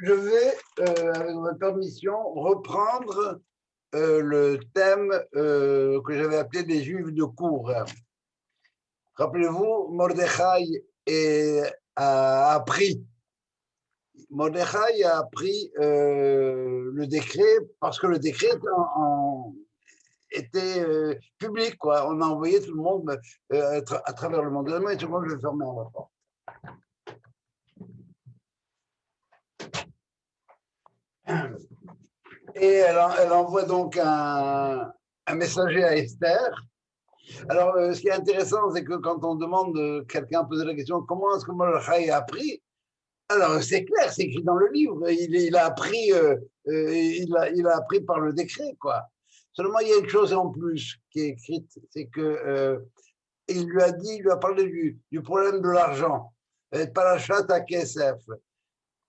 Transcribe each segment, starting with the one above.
Je vais, avec votre permission, reprendre le thème que j'avais appelé les Juifs de cour. Rappelez-vous, a appris. Mordechai a appris le décret parce que le décret était public, quoi. On a envoyé tout le monde à travers le monde. Et tout le monde, je vais fermer un rapport. Et elle envoie donc un messager à Esther. Alors, ce qui est intéressant, c'est que quand on demande, quelqu'un pose la question, comment est-ce que Mordechai a appris? Alors, c'est clair, c'est écrit dans le livre. Il a appris, il a appris par le décret, quoi. Seulement, il y a une chose en plus qui est écrite, c'est que il lui a parlé du problème de l'argent. Parashat HaKesef,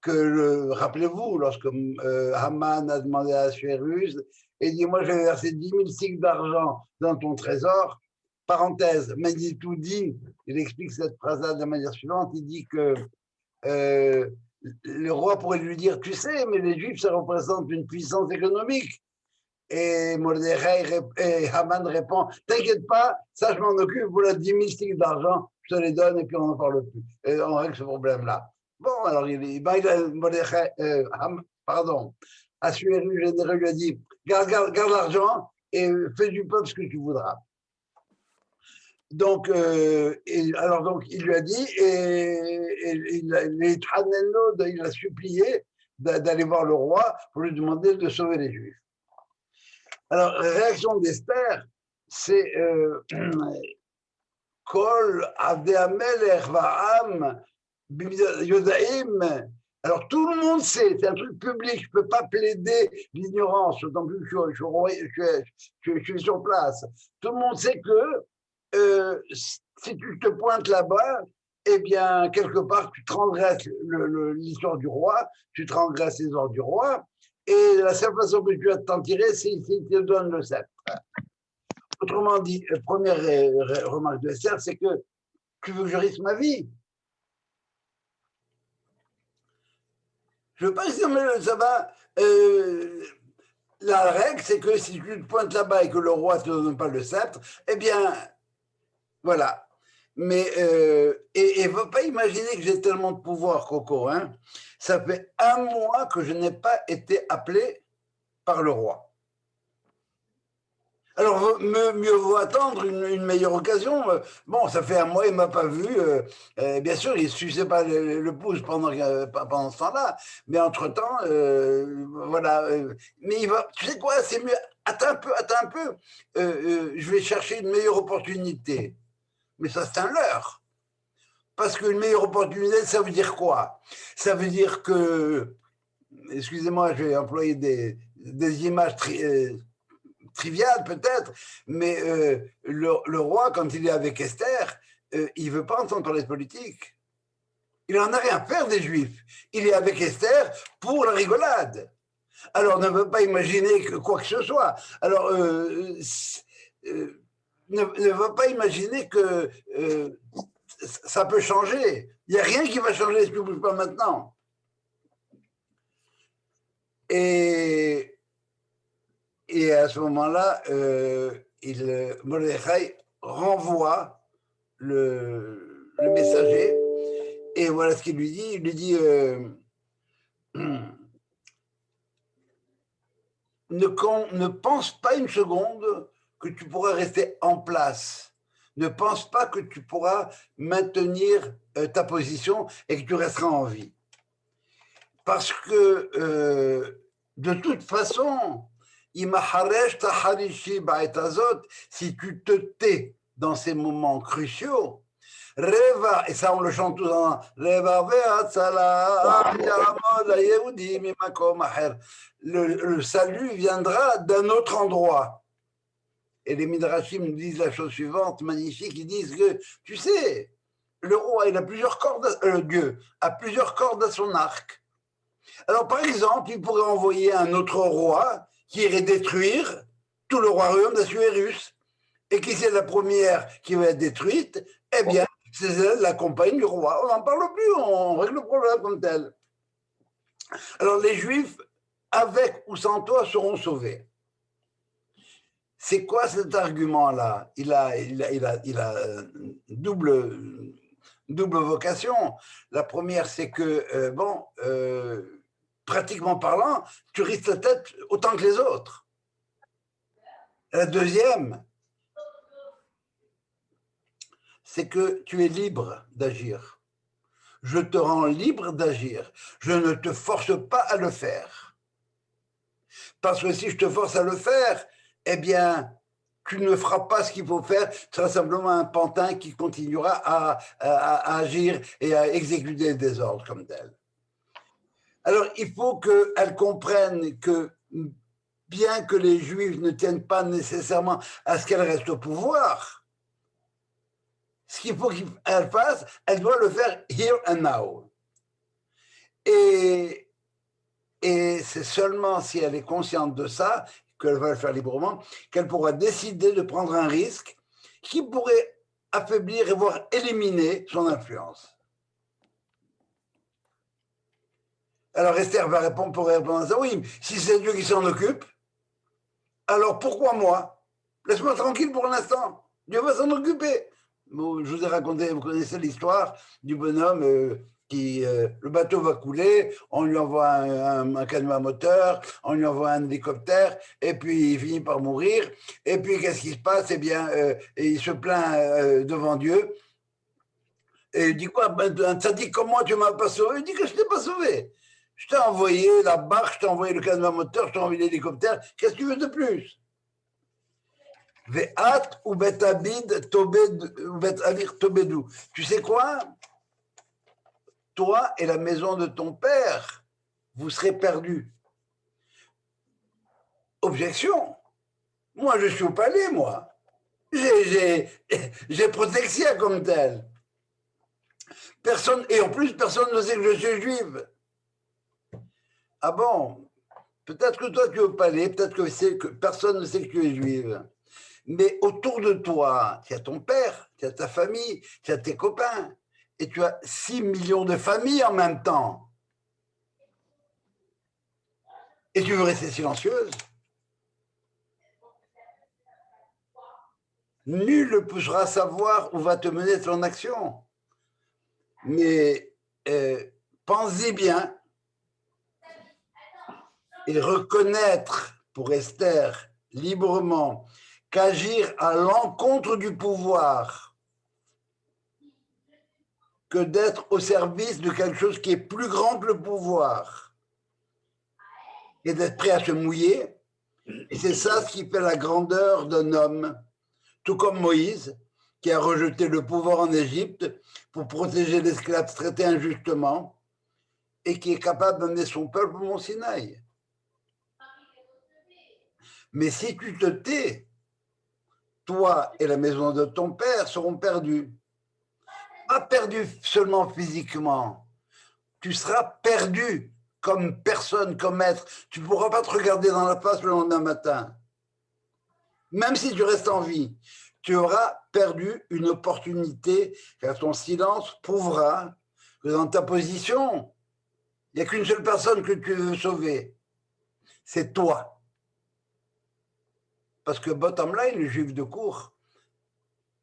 rappelez-vous, lorsque Haman a demandé à Assuérus, il dit, moi, je vais verser 10 000 cycles d'argent dans ton trésor. Parenthèse, Menditou dit, il explique cette phrase-là de la manière suivante, il dit que le roi pourrait lui dire, tu sais, mais les Juifs, ça représente une puissance économique. Et Mordechai et Haman répond, t'inquiète pas, ça je m'en occupe, voilà 10 000 cycles d'argent, je te les donne et puis on n'en parle plus. Et on règle ce problème-là. Bon, alors Mordechai, Assuérus, le général, lui a dit, garde l'argent et fais du peuple ce que tu voudras. Donc, donc, il lui a dit, et il a supplié d'aller voir le roi pour lui demander de sauver les Juifs. Alors, la réaction d'Esther, c'est Kol Avdei HaMelech Va'am Yodaim. Alors, tout le monde sait, c'est un truc public, je ne peux pas plaider l'ignorance, d'autant plus que je suis sur place. Tout le monde sait que si tu te pointes là-bas, eh bien, quelque part, tu transgresses l'histoire du roi, tu transgresses les ordres du roi, et la seule façon que tu vas t'en tirer, c'est s'il te donne le sceptre. Autrement dit, première remarque de Esther, c'est que tu veux que je risque ma vie. Je ne veux pas que ça va. La règle, c'est que si tu te pointes là-bas et que le roi ne te donne pas le sceptre, eh bien, voilà. Mais, et ne faut pas imaginer que j'ai tellement de pouvoir, Coco. Hein. Ça fait 1 mois que je n'ai pas été appelé par le roi. Alors, mieux vaut attendre une meilleure occasion. Bon, ça fait 1 mois, il ne m'a pas vu. Bien sûr, il ne suçait pas le pouce pendant ce temps-là. Mais entre-temps, voilà. Mais tu sais quoi, c'est mieux. Attends un peu. Je vais chercher une meilleure opportunité. Mais ça, c'est un leurre. Parce qu'une meilleure opportunité, ça veut dire quoi? Ça veut dire que, excusez-moi, je vais employer des images triviales peut-être, mais le roi, quand il est avec Esther, il ne veut pas entendre parler de politique. Il n'en a rien à faire des Juifs. Il est avec Esther pour la rigolade. Alors, ne veut pas imaginer quoi que ce soit. Alors, ne veut pas imaginer que ça peut changer. Il n'y a rien qui va changer si tu ne bouges pas maintenant. Et à ce moment-là, Mordechai renvoie le messager. Et voilà ce qu'il lui dit. Il lui dit ne pense pas une seconde que tu pourras rester en place. Ne pense pas que tu pourras maintenir ta position et que tu resteras en vie. Parce que de toute façon, si tu te tais dans ces moments cruciaux, Reva, et ça on le chante tous en le salut viendra d'un autre endroit. Et les Midrashim nous disent la chose suivante, magnifique, ils disent que, tu sais, le roi, il a plusieurs cordes, Dieu a plusieurs cordes à son arc. Alors, par exemple, il pourrait envoyer un autre roi qui irait détruire tout le royaume d'Assuérus. Et qui c'est la première qui va être détruite? Eh bien, c'est la compagne du roi. On n'en parle plus, on règle le problème comme tel. Alors les Juifs, avec ou sans toi, seront sauvés. C'est quoi cet argument-là? Il a double vocation. La première, c'est que, pratiquement parlant, tu risques la tête autant que les autres. La deuxième, c'est que tu es libre d'agir. Je te rends libre d'agir. Je ne te force pas à le faire. Parce que si je te force à le faire, eh bien, tu ne feras pas ce qu'il faut faire, tu seras simplement un pantin qui continuera à agir et à exécuter des ordres comme tel. Alors, il faut qu'elle comprenne que bien que les Juifs ne tiennent pas nécessairement à ce qu'elle reste au pouvoir, ce qu'il faut qu'elle fasse, elle doit le faire here and now. Et c'est seulement si elle est consciente de ça, qu'elle va le faire librement, qu'elle pourra décider de prendre un risque qui pourrait affaiblir et voire éliminer son influence. Alors Esther va répondre pour répondre à ça, oui, si c'est Dieu qui s'en occupe, alors pourquoi moi? Laisse-moi tranquille pour l'instant, Dieu va s'en occuper. Bon, je vous ai raconté, vous connaissez l'histoire du bonhomme le bateau va couler, on lui envoie un canot moteur, on lui envoie un hélicoptère, et puis il finit par mourir. Et puis qu'est-ce qui se passe? Eh bien, il se plaint devant Dieu. Et il dit quoi? Ça dit comment tu m'as pas sauvé? Il dit que je t'ai pas sauvé. Je t'ai envoyé la barque, je t'ai envoyé le canot moteur, je t'ai envoyé l'hélicoptère. Qu'est-ce que tu veux de plus? Ve'at ou bet abid tobedou. Tu sais quoi? Toi et la maison de ton père, vous serez perdus. Objection. Moi, je suis au palais, moi. J'ai protection comme tel. Personne, et en plus, personne ne sait que je suis juive. Ah bon? Peut-être que toi, tu es au palais, peut-être que personne ne sait que tu es juive. Mais autour de toi, tu as ton père, tu as ta famille, tu as tes copains. Et tu as 6 millions de familles en même temps. Et tu veux rester silencieuse? Nul ne pourra savoir où va te mener ton action. Mais pense-y bien et reconnaître pour Esther librement qu'agir à l'encontre du pouvoir, que d'être au service de quelque chose qui est plus grand que le pouvoir, et d'être prêt à se mouiller. Et c'est ça ce qui fait la grandeur d'un homme, tout comme Moïse, qui a rejeté le pouvoir en Égypte pour protéger l'esclave traité injustement et qui est capable d'amener son peuple au mont Sinaï. Mais si tu te tais, toi et la maison de ton père seront perdus. Pas perdus seulement physiquement, tu seras perdu comme personne, comme être. Tu ne pourras pas te regarder dans la face le lendemain matin. Même si tu restes en vie, tu auras perdu une opportunité, car ton silence prouvera que dans ta position, il n'y a qu'une seule personne que tu veux sauver. C'est toi. Parce que bottom line, le juif de cour,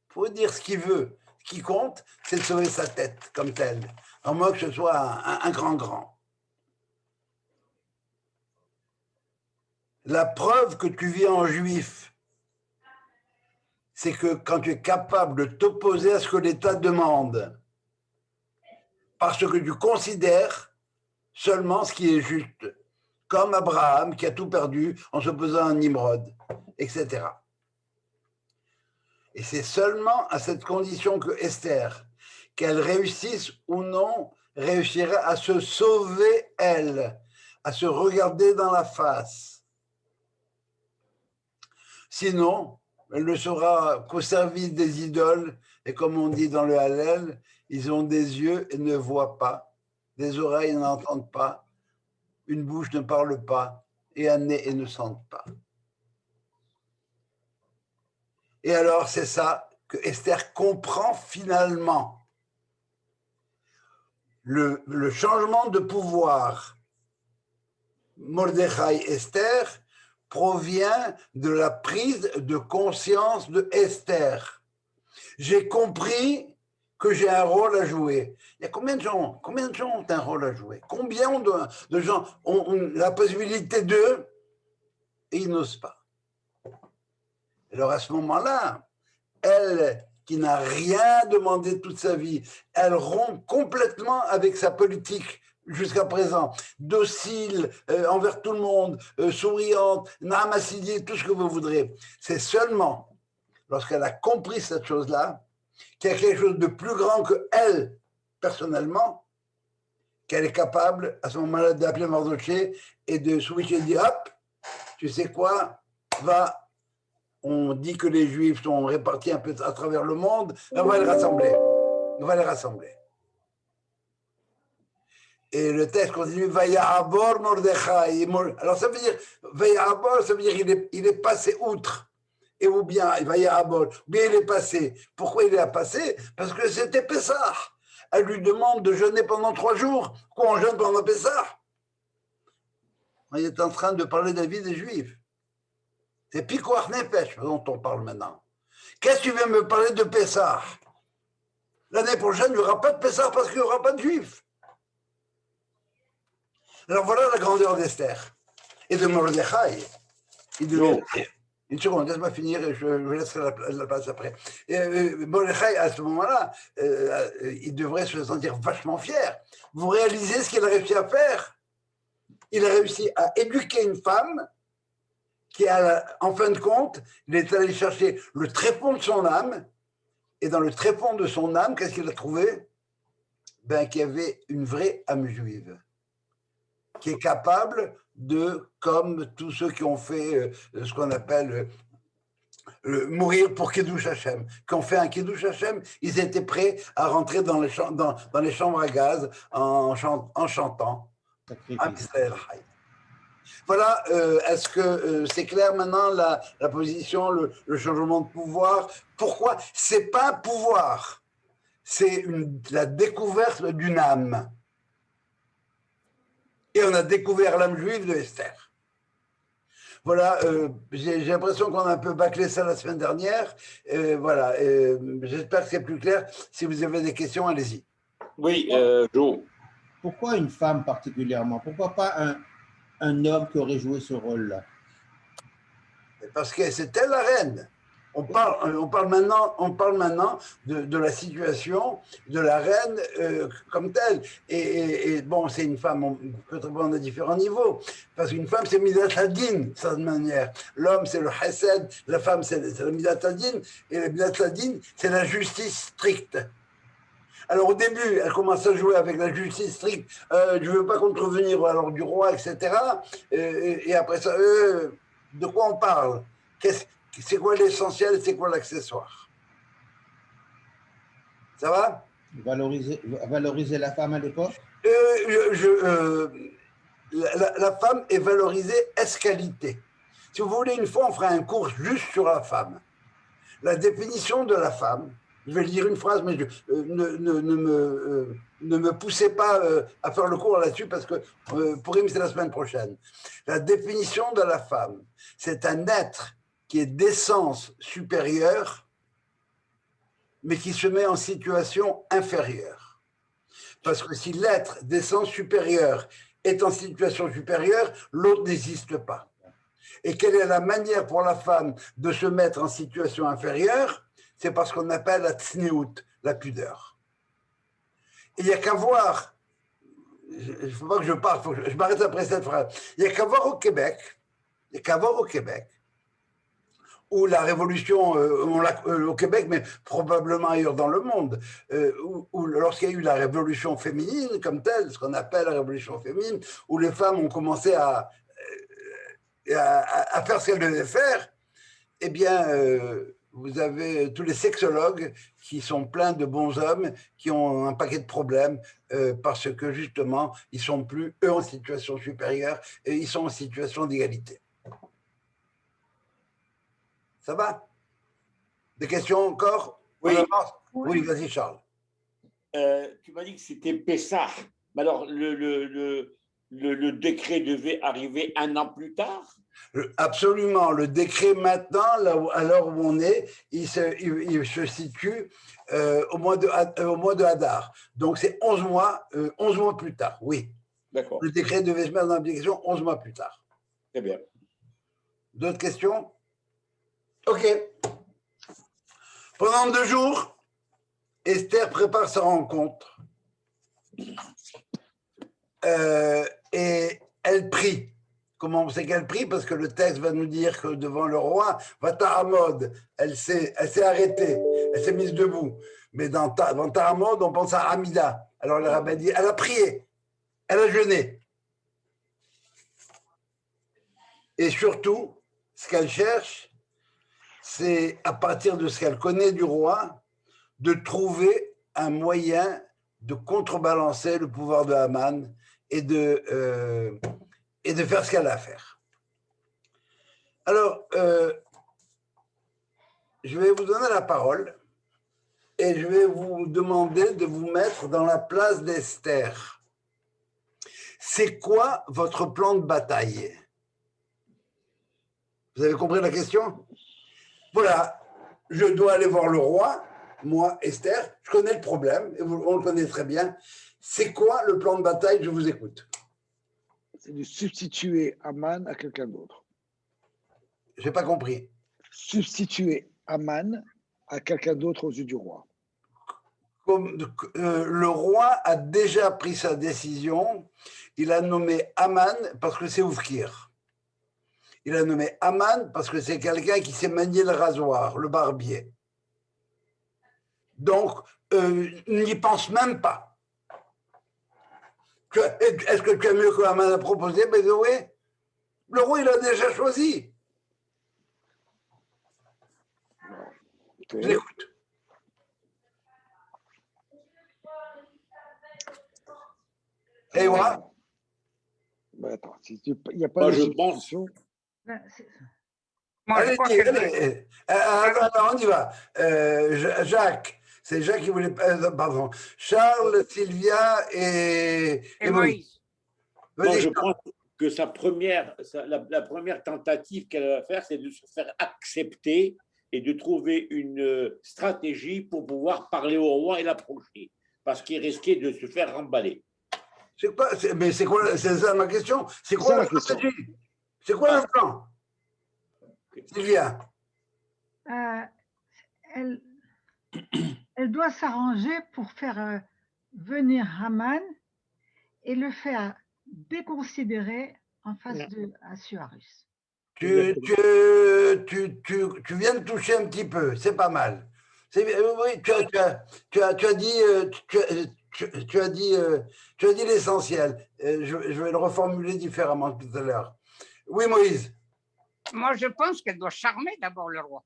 il faut dire ce qu'il veut. Ce qui compte, c'est de sauver sa tête comme telle, à moins que ce soit un grand. La preuve que tu vis en juif, c'est que quand tu es capable de t'opposer à ce que l'État demande, parce que tu considères seulement ce qui est juste, comme Abraham qui a tout perdu en se posant à Nimrod, etc. Et c'est seulement à cette condition que Esther, qu'elle réussisse ou non, réussira à se sauver elle, à se regarder dans la face. Sinon, elle ne sera qu'au service des idoles, et comme on dit dans le Hallel, ils ont des yeux et ne voient pas, des oreilles et n'entendent pas, une bouche ne parle pas, et un nez et ne sentent pas. Et alors, c'est ça que Esther comprend finalement. Le changement de pouvoir Mordechai Esther provient de la prise de conscience de Esther. J'ai compris que j'ai un rôle à jouer. Il y a combien de gens ont un rôle à jouer? Combien de gens ont la possibilité d'eux et ils n'osent pas? Alors à ce moment-là, elle qui n'a rien demandé toute sa vie, elle rompt complètement avec sa politique jusqu'à présent, docile envers tout le monde, souriante, namassidi, tout ce que vous voudrez. C'est seulement lorsqu'elle a compris cette chose-là, qu'il y a quelque chose de plus grand que elle, personnellement, qu'elle est capable, à ce moment-là, d'appeler Mardoché et de switcher et de dire, hop, tu sais quoi, va, on dit que les Juifs sont répartis un peu à travers le monde, on va les rassembler. On va les rassembler. Et le texte continue, Vayahabor Mordechai. Alors ça veut dire, Vayahabor, ça veut dire il est passé outre. Et ou bien, Vayahabor, ou bien il est passé. Pourquoi il est passé? Parce que c'était Pessah. Elle lui demande de jeûner pendant 3 jours. Quoi, on jeûne pendant Pessah? On est en train de parler de la vie des Juifs. C'est Pikuach Nefesh dont on parle maintenant. Qu'est-ce que tu viens me parler de Pessah? L'année prochaine, il n'y aura pas de Pessah parce qu'il n'y aura pas de Juifs. Alors voilà la grandeur d'Esther et de Mordechai. Une seconde, laisse-moi finir et je laisserai la place après. Mordechai, à ce moment-là, il devrait se sentir vachement fier. Vous réalisez ce qu'il a réussi à faire? Il a réussi à éduquer une femme qui, en fin de compte, il est allé chercher le tréfonds de son âme. Et dans le tréfonds de son âme, qu'est-ce qu'il a trouvé? Qu'il y avait une vraie âme juive qui est capable de, comme tous ceux qui ont fait ce qu'on appelle mourir pour Kiddush Hashem, qui ont fait un Kiddush Hashem, ils étaient prêts à rentrer dans les chambres à gaz en chantant Am Israël Chai. Voilà, est-ce que c'est clair maintenant la position, le changement de pouvoir? Pourquoi? C'est pas un pouvoir, c'est la découverte d'une âme. Et on a découvert l'âme juive de Esther. Voilà, j'ai l'impression qu'on a un peu bâclé ça la semaine dernière. Voilà, j'espère que c'est plus clair. Si vous avez des questions, allez-y. Oui, Joe. Pourquoi une femme particulièrement? Pourquoi pas un homme qui aurait joué ce rôle-là? Parce que c'est elle la reine. On parle maintenant de la situation de la reine comme telle. Et bon, c'est une femme, on peut répondre à différents niveaux. Parce qu'une femme, c'est Midat Hadin, de cette manière. L'homme, c'est le Chesed, la femme, c'est le Midat Hadin. Et le Midat Hadin, c'est la justice stricte. Alors au début, elle commence à jouer avec la justice stricte. Je ne veux pas contrevenir alors du roi, etc. Et après ça, de quoi on parle? C'est quoi l'essentiel, c'est quoi l'accessoire? Ça va? Valoriser la femme à l'époque? La femme est valorisée ès-qualité. Si vous voulez, une fois, on fera un cours juste sur la femme. La définition de la femme, je vais lire une phrase, mais ne me poussez pas à faire le cours là-dessus parce que pour c'est la semaine prochaine. La définition de la femme, c'est un être qui est d'essence supérieure, mais qui se met en situation inférieure. Parce que si l'être d'essence supérieure est en situation supérieure, l'autre n'existe pas. Et quelle est la manière pour la femme de se mettre en situation inférieure? C'est parce qu'on appelle la tsniout, la pudeur. Il n'y a qu'à voir, il ne faut pas que je parle, je m'arrête après cette phrase, il n'y a qu'à voir au Québec, où la révolution, au Québec, mais probablement ailleurs dans le monde, où lorsqu'il y a eu la révolution féminine comme telle, ce qu'on appelle la révolution féminine, où les femmes ont commencé à faire ce qu'elles devaient faire, eh bien, vous avez tous les sexologues qui sont pleins de bons hommes, qui ont un paquet de problèmes, parce que justement, ils ne sont plus, eux, en situation supérieure, et ils sont en situation d'égalité. Ça va? Des questions encore? Oui, oui, vas-y, Charles. Tu m'as dit que c'était Pessah. Alors, le décret devait arriver 1 an plus tard? Absolument. Le décret maintenant, à l'heure où on est, il se situe au mois de Hadar. Donc c'est 11 mois plus tard, oui. D'accord. Le décret devait se mettre en application 11 mois plus tard. Très bien. D'autres questions? OK. Pendant 2 jours, Esther prépare sa rencontre. Et elle prie. Comment on sait qu'elle prie? Parce que le texte va nous dire que devant le roi, Vatahamod, elle s'est arrêtée, elle s'est mise debout. Mais dans Tahamod, on pense à Amida. Alors le rabbin dit, elle a prié, elle a jeûné. Et surtout, ce qu'elle cherche, c'est à partir de ce qu'elle connaît du roi, de trouver un moyen de contrebalancer le pouvoir de Haman et de faire ce qu'elle a à faire. Alors, je vais vous donner la parole et je vais vous demander de vous mettre dans la place d'Esther. C'est quoi votre plan de bataille? Vous avez compris la question? Voilà, je dois aller voir le roi, moi, Esther, je connais le problème, et on le connaît très bien. C'est quoi le plan de bataille? Je vous écoute. C'est de substituer Aman à quelqu'un d'autre. Je n'ai pas compris. Substituer Aman à quelqu'un d'autre aux yeux du roi. Le roi a déjà pris sa décision. Il a nommé Haman parce que c'est Oufkir. Il a nommé Haman parce que c'est quelqu'un qui sait manier le rasoir, le barbier. Donc, n'y pense même pas. Est-ce que tu as mieux que Haman a proposé? Ben oui. Le roi, il a déjà choisi. Okay. Je l'écoute. Et moi? Ben attends, il n'y a pas Moi, de je substitution. Moi, je Allez, crois que allez. Alors, on y va. Jacques, c'est Jacques qui voulait. Pardon. Charles, Sylvia et Moïse. Moi, je pense que la première tentative qu'elle va faire, c'est de se faire accepter et de trouver une stratégie pour pouvoir parler au roi et l'approcher, parce qu'il risquait de se faire remballer. Mais c'est quoi? C'est ça ma question. C'est quoi la stratégie? C'est quoi le plan? Sylvia. Elle doit s'arranger pour faire venir Haman et le faire déconsidérer en face de Assuarus. Tu viens de toucher un petit peu, c'est pas mal. Oui, tu as dit l'essentiel. Je vais le reformuler différemment tout à l'heure. Oui, Moïse. Moi, je pense qu'elle doit charmer d'abord le roi.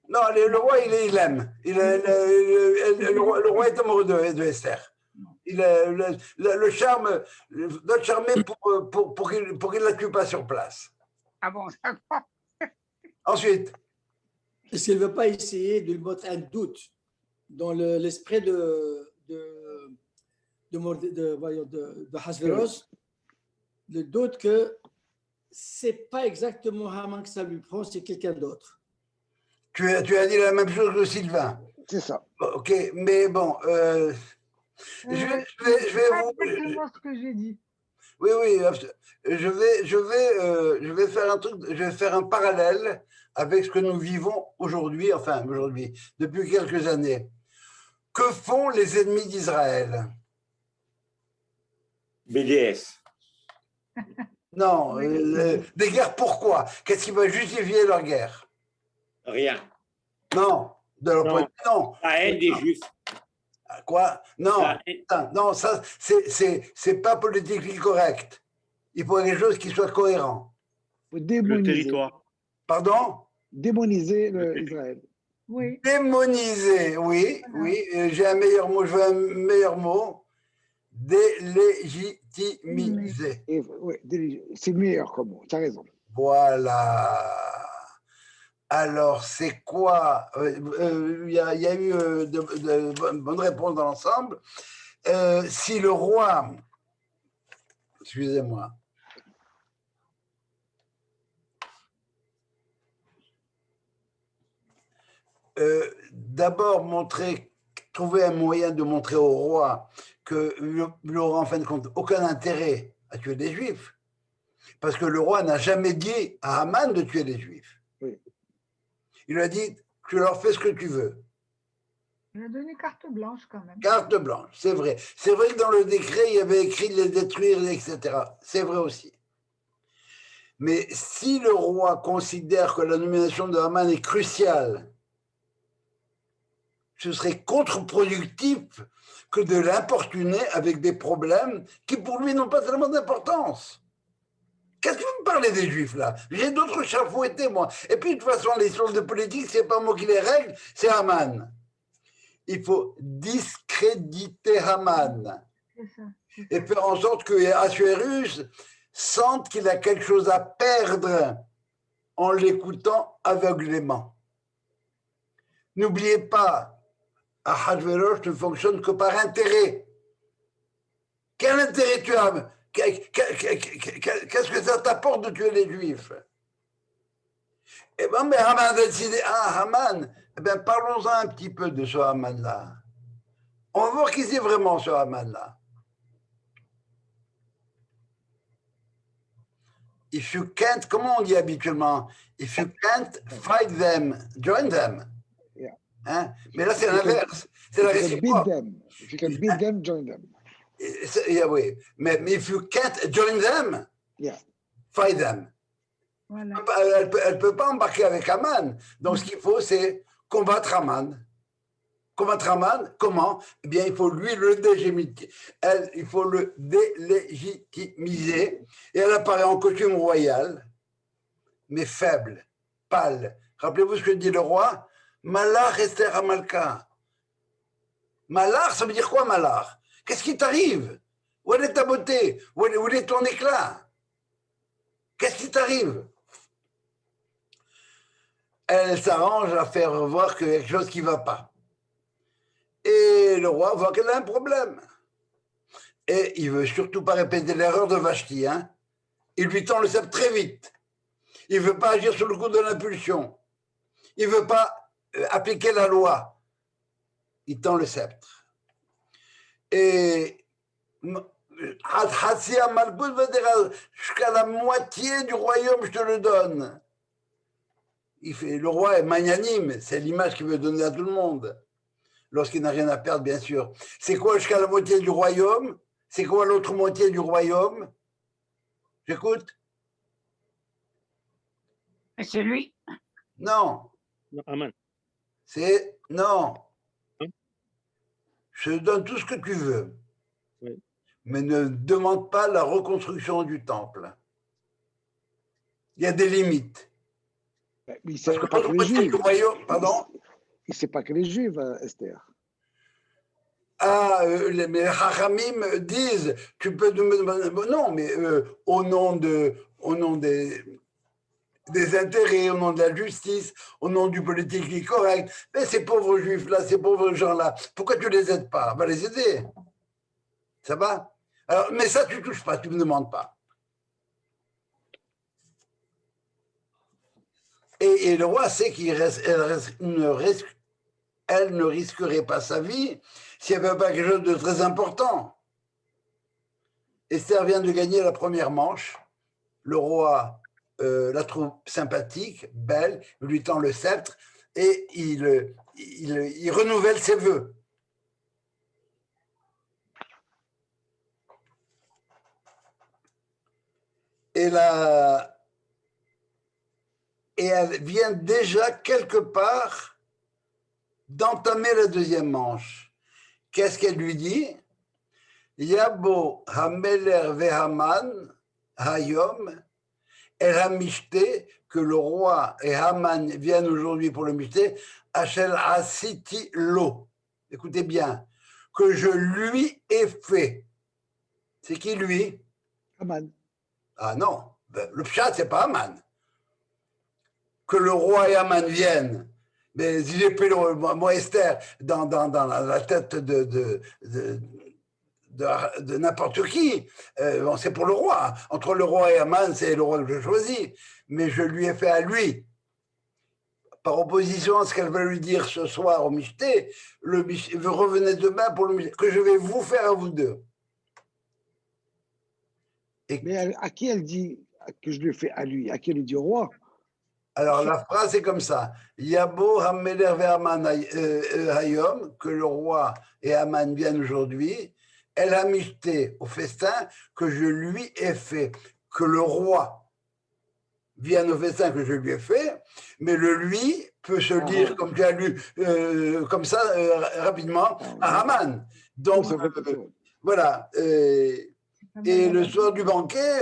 Non, le roi, il aime. Le roi est amoureux de Esther. Le charme doit charmer pour qu'il ne la tue pas sur place. Ah bon, d'accord. Ensuite. Est-ce qu'elle ne veut pas essayer de lui mettre un doute dans l'esprit de Ahasveros, le doute que ce n'est pas exactement Haman que ça lui prend, c'est quelqu'un d'autre. Tu as dit la même chose que Sylvain. C'est ça. Ok, mais bon, je vais vous. Exactement ce que j'ai dit. Oui, je vais faire un truc, je vais faire un parallèle avec ce que nous vivons aujourd'hui, depuis quelques années. Que font les ennemis d'Israël? BDS. Non, des guerres pourquoi? Qu'est-ce qui va justifier leur guerre? Rien. Non, de leur point de vue, non. La haine des Juifs. Quoi? Non, ça, c'est pas politiquement correct. Il faut quelque chose qui soit cohérent. Il faut démoniser. Le territoire. Pardon? Démoniser Israël. Oui. Démoniser, oui, oui. J'ai un meilleur mot, je veux un meilleur mot. Délégitimiser. Oui, c'est le meilleur comme mot, tu as raison. Voilà. Alors, c'est quoi? Il y a eu de bonnes réponses dans l'ensemble. Si le roi Excusez-moi. D'abord, trouver un moyen de montrer au roi qu'il n'aura en fin de compte aucun intérêt à tuer des Juifs. Parce que le roi n'a jamais dit à Haman de tuer les Juifs. Oui. Il lui a dit, tu leur fais ce que tu veux. Il a donné carte blanche quand même. Carte blanche, c'est vrai. C'est vrai que dans le décret, il y avait écrit de les détruire, etc. C'est vrai aussi. Mais si le roi considère que la nomination de Haman est cruciale, ce serait contre-productif que de l'importuner avec des problèmes qui pour lui n'ont pas tellement d'importance. Qu'est-ce que vous me parlez des Juifs là? J'ai d'autres chats fouettés moi. Et puis de toute façon, les sources de politique, c'est pas moi qui les règle, c'est Haman. Il faut discréditer Haman et faire en sorte que Assuérus sente qu'il a quelque chose à perdre en l'écoutant aveuglément. N'oubliez pas, Ahasverosh ne fonctionne que par intérêt. Quel intérêt tu as? Qu'est-ce que ça t'apporte de tuer les Juifs? Eh bien, mais Haman a décidé, Haman, eh bien, parlons-en un petit peu de ce Haman-là. On va voir qui c'est vraiment ce Haman-là. If you can't, comment on dit habituellement? If you can't fight them, join them. Yeah. Hein? Mais là, c'est l'inverse. C'est la réciproque. If you can beat them, join them. Yeah, oui. Mais if you can't join them, yeah. Fight them. Voilà. Elle ne peut pas embarquer avec Haman. Donc, ce qu'il faut, c'est combattre Haman. Combattre Haman, comment? Eh bien, il faut lui le délégitimiser. Il faut le délégitimiser. Et elle apparaît en costume royal, mais faible, pâle. Rappelez-vous ce que dit le roi? Malach Esther Hamalka. Malach, ça veut dire quoi, Malach? Qu'est-ce qui t'arrive? Où est ta beauté? Où est ton éclat? Qu'est-ce qui t'arrive? Elle s'arrange à faire voir quelque chose qui ne va pas. Et le roi voit qu'elle a un problème. Et il ne veut surtout pas répéter l'erreur de Vashti. Hein. Il lui tend le sceptre très vite. Il ne veut pas agir sur le coup de l'impulsion. Il ne veut pas appliquer la loi. Il tend le sceptre. Et jusqu'à la moitié du royaume, je te le donne. Le roi est magnanime, c'est l'image qu'il veut donner à tout le monde, lorsqu'il n'a rien à perdre, bien sûr. C'est quoi jusqu'à la moitié du royaume? C'est quoi l'autre moitié du royaume? J'écoute. Et c'est lui. Non. Amen. C'est non. Hein? Je te donne tout ce que tu veux. Oui. Mais ne demande pas la reconstruction du temple. Il y a des limites. Mais il ne Parce sait que pas que les Juifs. Pardon? Il ne sait pas que les Juifs, Esther. Ah, les Hachamim disent, tu peux non, mais au nom des intérêts, au nom de la justice, au nom du politique correct, mais ces pauvres Juifs-là, ces pauvres gens-là, pourquoi tu ne les aides pas? Va les aider. Ça va? Alors, mais ça, tu ne touches pas, tu ne me demandes pas. Et le roi sait qu'elle ne risquerait pas sa vie s'il n'y avait pas quelque chose de très important. Esther vient de gagner la première manche. Le roi la trouve sympathique, belle, lui tend le sceptre et il renouvelle ses vœux. Et elle vient déjà quelque part d'entamer la deuxième manche. Qu'est-ce qu'elle lui dit? Yabo Hameler Vehaman Hayom El Hamishté, que le roi et Haman viennent aujourd'hui pour le Mishté, Hachel Asiti Lo. Écoutez bien, que je lui ai fait. C'est qui lui? Haman. Ah non, le pshat, c'est pas Haman. Que le roi et Haman viennent. Mais j'ai pris moi, Esther, dans la tête de n'importe qui. Bon, c'est pour le roi. Entre le roi et Aman, c'est le roi que je choisis. Mais je lui ai fait à lui. Par opposition à ce qu'elle va lui dire ce soir au Michté, vous revenez demain pour le Michté, que je vais vous faire à vous deux. Mais à qui elle dit que je lui fais à lui? À qui elle dit au roi? Alors la phrase est comme ça. Yabo Hammeler ve'Aman Hayom, que le roi et Aman viennent aujourd'hui, El Hamishté, au festin que je lui ai fait, que le roi vienne au festin que je lui ai fait, mais le lui peut se lire comme tu as lu, comme ça, rapidement, à Haman. Donc, voilà. Et le soir du banquet,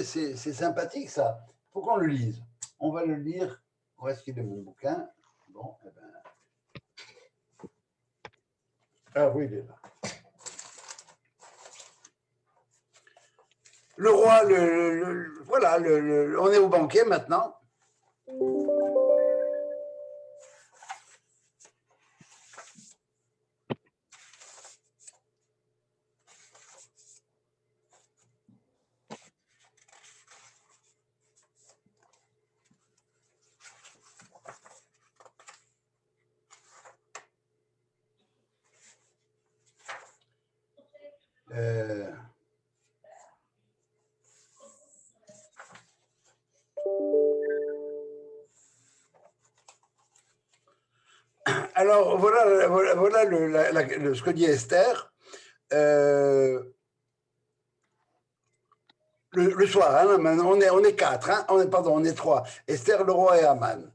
c'est sympathique ça. Il faut qu'on le lise. On va le lire. Où est-ce qu'il est mon bouquin? Bon, eh ben. Ah oui, il est là. Le roi, voilà, on est au banquet maintenant. Alors, voilà ce que dit Esther. Le soir, hein, on est quatre, hein, on est trois. Esther, le roi et Aman.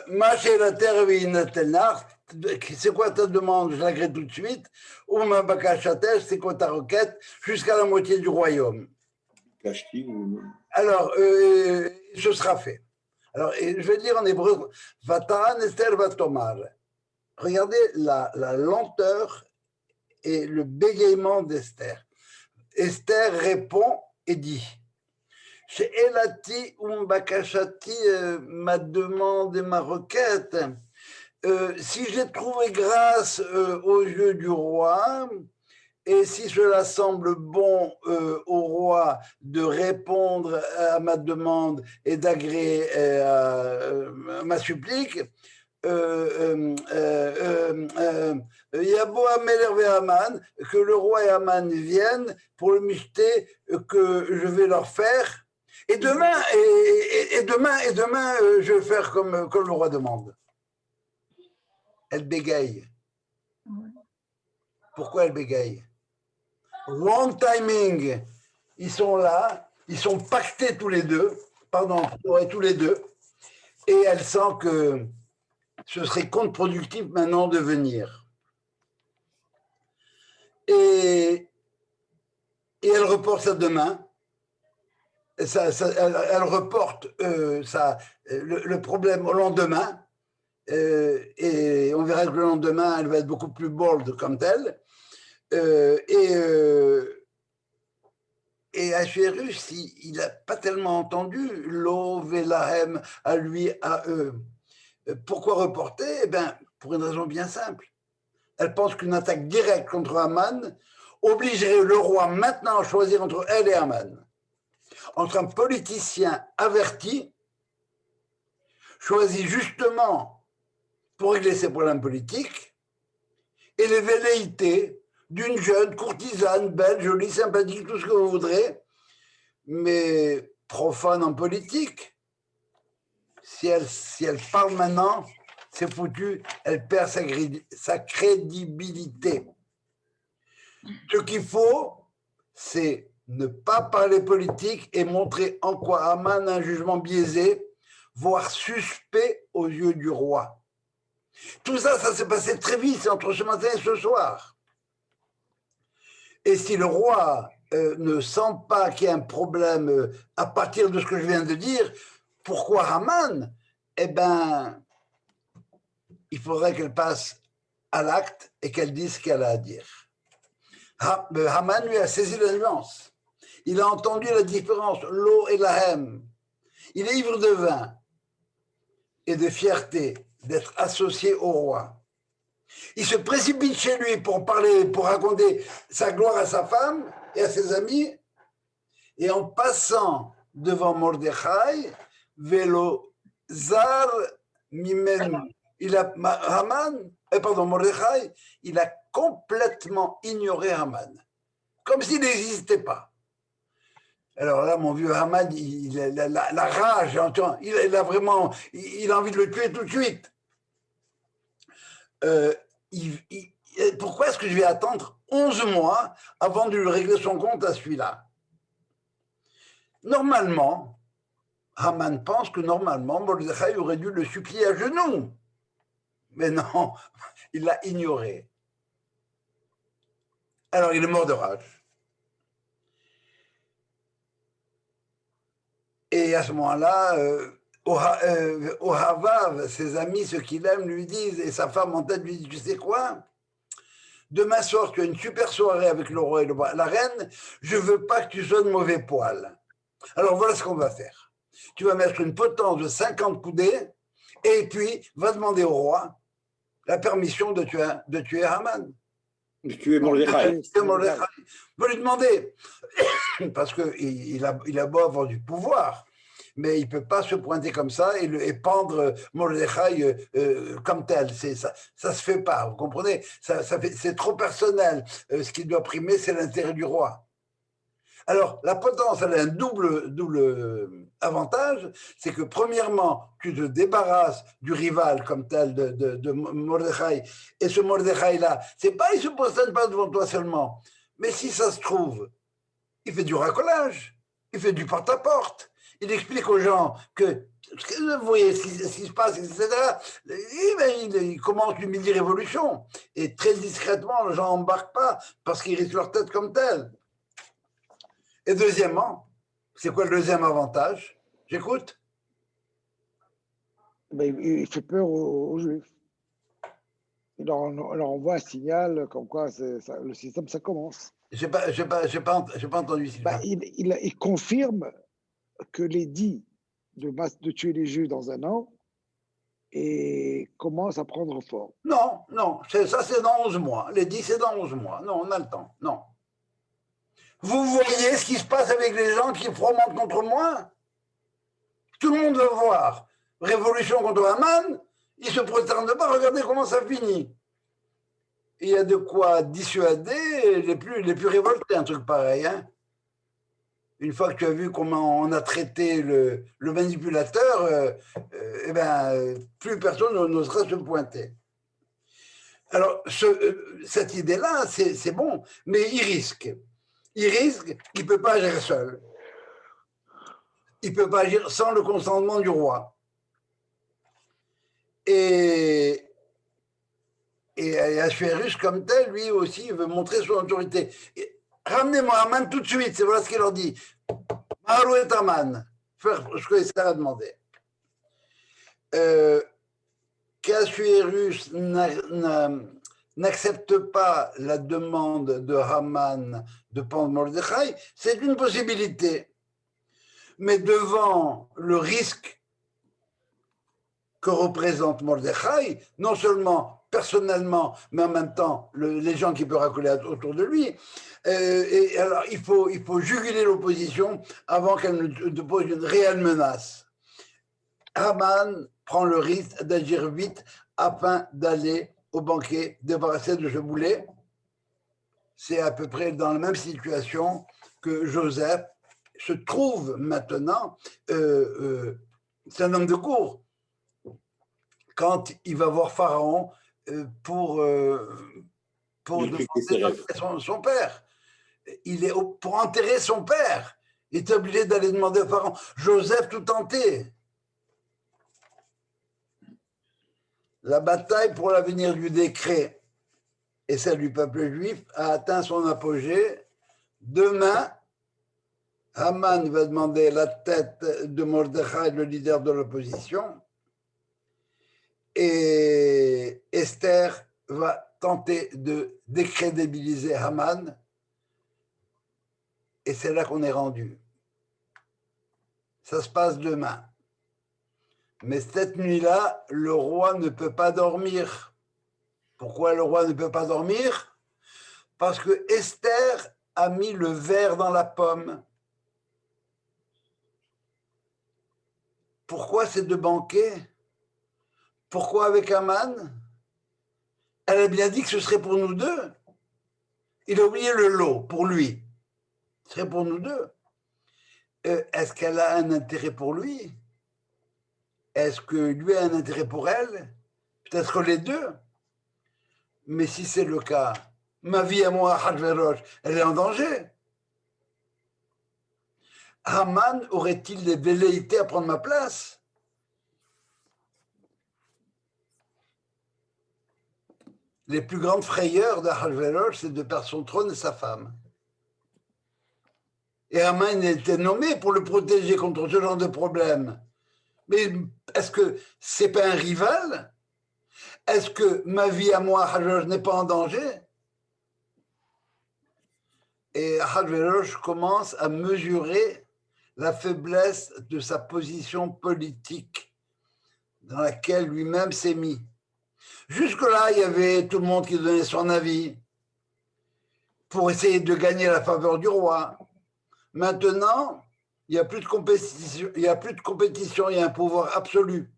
Ma chère terre, c'est quoi ta demande? Je l'agrée tout de suite. Ou ma bakachatesh, c'est quoi ta requête? Jusqu'à la moitié du royaume. Alors, ce sera fait. Alors, je vais dire en hébreu, Vataran Esther Vatomar. Regardez la lenteur et le bégaiement d'Esther. Esther répond et dit, chez Elati Umbakashati, ma demande et ma requête, si j'ai trouvé grâce aux yeux du roi, et si cela semble bon au roi de répondre à ma demande et d'agréer ma supplique, Yabo Ameler ve Aman, que le roi et Aman viennent pour le Michté que je vais leur faire. Et demain, je vais faire comme le roi demande. Elle bégaye. Pourquoi elle bégaye? Wrong timing. Ils sont là, ils sont pactés tous les deux, tous les deux, et elle sent que ce serait contre-productif maintenant de venir. Et elle reporte ça demain. Elle reporte le problème au lendemain. Et on verra que le lendemain, elle va être beaucoup plus bold comme telle. Et Achérus, il n'a pas tellement entendu l'O, Vélahem, à lui, à eux. Pourquoi reporter? Eh bien, pour une raison bien simple. Elle pense qu'une attaque directe contre Haman obligerait le roi maintenant à choisir entre elle et Haman. Entre un politicien averti, choisi justement pour régler ses problèmes politiques, et les velléités d'une jeune courtisane, belle, jolie, sympathique, tout ce que vous voudrez, mais profane en politique. Si elle parle maintenant, c'est foutu, elle perd sa crédibilité. Ce qu'il faut, c'est ne pas parler politique et montrer en quoi Haman a un jugement biaisé, voire suspect aux yeux du roi. Tout ça, ça s'est passé très vite entre ce matin et ce soir. Et si le roi ne sent pas qu'il y a un problème à partir de ce que je viens de dire, pourquoi Haman? Eh bien, il faudrait qu'elle passe à l'acte et qu'elle dise ce qu'elle a à dire. Haman lui a saisi la nuance. Il a entendu la différence, l'eau et la haine. Il est ivre de vin et de fierté d'être associé au roi. Il se précipite chez lui pour parler, pour raconter sa gloire à sa femme et à ses amis. Et en passant devant Mordechai, Velo Zar Mimen, Mordechai, il a complètement ignoré Haman, comme s'il n'existait pas. Alors là, mon vieux Haman, la rage, il a vraiment, il a envie de le tuer tout de suite. Pourquoi est-ce que je vais attendre 11 mois avant de lui régler son compte à celui-là? Normalement, Haman pense que normalement, Mordechai aurait dû le supplier à genoux. Mais non, il l'a ignoré. Alors il est mort de rage. Et à ce moment-là, Ohavav, ses amis, ceux qu'il aime, lui disent, et sa femme en tête lui dit, tu sais quoi? Demain soir, tu as une super soirée avec le roi et la reine, je ne veux pas que tu sois de mauvais poil. Alors voilà ce qu'on va faire. Tu vas mettre une potence de 50 coudées, et puis va demander au roi la permission de tuer Haman. De tuer Mordechai. Va lui demander, parce qu'il a beau avoir du pouvoir, mais il ne peut pas se pointer comme ça et pendre Mordechai comme tel. Ça ne se fait pas, vous comprenez? C'est trop personnel. Ce qui doit primer, c'est l'intérêt du roi. Alors, la potence, elle a un double avantage, c'est que premièrement, tu te débarrasses du rival comme tel de Mordechai, et ce Mordechai-là, c'est pas, il se postane pas devant toi seulement, mais si ça se trouve, il fait du racolage, il fait du porte-à-porte, il explique aux gens que, vous voyez ce qui se passe, etc. Il commence une mini-révolution, et très discrètement, les gens n'embarquent pas, parce qu'ils risquent leur tête comme tel. Et deuxièmement, c'est quoi le deuxième avantage? J'écoute. Mais il fait peur aux Juifs. Il leur envoie un signal comme quoi le système, ça commence. J'ai pas entendu. Il confirme que l'édit de tuer les Juifs dans un an et commence à prendre forme. Non, ça c'est dans 11 mois. L'édit c'est dans 11 mois. Non, on a le temps. Non. Vous voyez ce qui se passe avec les gens qui fromentent contre moi? Tout le monde veut voir. Révolution contre Haman, ils se prosternent pas, regardez comment ça finit. Il y a de quoi dissuader les plus révoltés, un truc pareil. Hein. Une fois que tu as vu comment on a traité le manipulateur, plus personne n'osera se pointer. Alors, cette idée-là, c'est bon, mais il risque. Il ne peut pas agir seul. Il ne peut pas agir sans le consentement du roi. Et Ahasuérus, comme tel, lui aussi, veut montrer son autorité. Ramenez-moi Haman tout de suite, c'est voilà ce qu'il leur dit. Mahalou et Haman, faire ce que Esther a demandé. Qu'Ahasuérus n'accepte pas la demande de Haman de pendre Mordechai, c'est une possibilité. Mais devant le risque que représente Mordechai, non seulement personnellement, mais en même temps les gens qui peuvent racoler autour de lui, et alors il faut juguler l'opposition avant qu'elle ne pose une réelle menace. Haman prend le risque d'agir vite afin d'aller au banquet débarrassé de ce boulet. C'est à peu près dans la même situation que Joseph se trouve maintenant. C'est un homme de cour. Quand il va voir Pharaon pour demander son père. Pour enterrer son père. Il est obligé d'aller demander à Pharaon. Joseph tout tenté. La bataille pour l'avenir du décret et celle du peuple juif a atteint son apogée. Demain, Haman va demander la tête de Mordechai, le leader de l'opposition, et Esther va tenter de décrédibiliser Haman, et c'est là qu'on est rendu. Ça se passe demain. Mais cette nuit-là, le roi ne peut pas dormir. Pourquoi le roi ne peut pas dormir? Parce que Esther a mis le ver dans la pomme. Pourquoi ces deux banquets? Pourquoi avec Aman? Elle a bien dit que ce serait pour nous deux. Il a oublié le lot pour lui. Ce serait pour nous deux. Est-ce qu'elle a un intérêt pour lui? Est-ce que lui a un intérêt pour elle? Peut-être les deux. Mais si c'est le cas, ma vie à moi, Hachvérosh, elle est en danger. Haman aurait-il des velléités à prendre ma place? Les plus grandes frayeurs d'Ahasverosh, c'est de perdre son trône et sa femme. Et Haman était nommé pour le protéger contre ce genre de problème. Mais est-ce que c'est pas un rival? Est-ce que ma vie à moi, Ahasverosh, n'est pas en danger? Et Ahasverosh commence à mesurer la faiblesse de sa position politique dans laquelle lui-même s'est mis. Jusque-là, il y avait tout le monde qui donnait son avis pour essayer de gagner la faveur du roi. Maintenant, il n'y a plus de compétition, il y a un pouvoir absolu.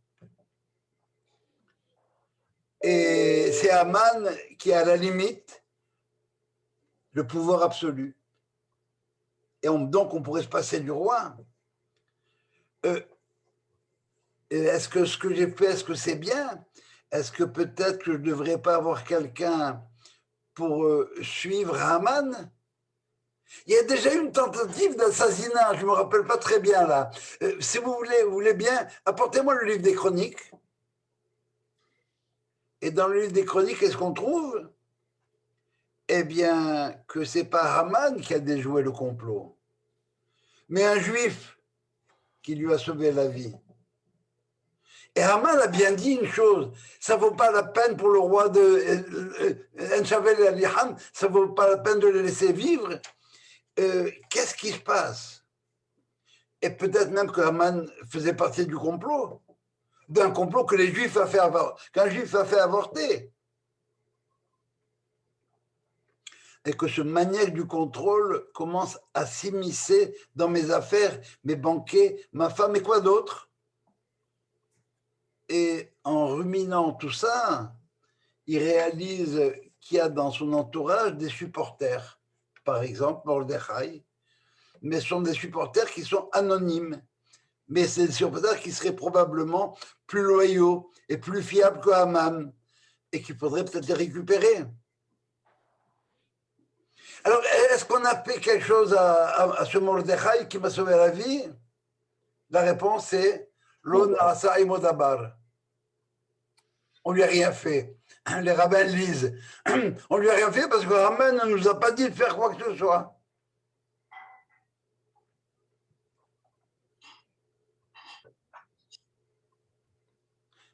Et c'est Haman qui a à la limite le pouvoir absolu. Et donc, on pourrait se passer du roi. Est-ce que ce que j'ai fait, est-ce que c'est bien? Est-ce que peut-être que je ne devrais pas avoir quelqu'un pour suivre Haman? Il y a déjà eu une tentative d'assassinat, je ne me rappelle pas très bien là. Si vous voulez bien, apportez-moi le livre des Chroniques. Et dans le livre des Chroniques, qu'est-ce qu'on trouve? Eh bien, que ce n'est pas Haman qui a déjoué le complot, mais un juif qui lui a sauvé la vie. Et Haman a bien dit une chose, ça ne vaut pas la peine pour le roi de Enchavel et Alihan, ça ne vaut pas la peine de le laisser vivre. Qu'est-ce qui se passe? Et peut-être même que Haman faisait partie du complot, d'un complot que les Juifs a fait qu'un Juif a fait avorter. Et que ce maniaque du contrôle commence à s'immiscer dans mes affaires, mes banquets, ma femme et quoi d'autre? Et en ruminant tout ça, il réalise qu'il y a dans son entourage des supporters. Par exemple, Mordechai. Mais ce sont des supporters qui sont anonymes. Mais c'est des supporters qui seraient probablement plus loyaux et plus fiables que Haman. Et qu'il faudrait peut-être les récupérer. Alors, est-ce qu'on a fait quelque chose à ce Mordechai qui m'a sauvé la vie? La réponse est Lo na'asa imo dabar. On lui a rien fait. Les rabbins lisent. On lui a rien fait parce que Haman ne nous a pas dit de faire quoi que ce soit.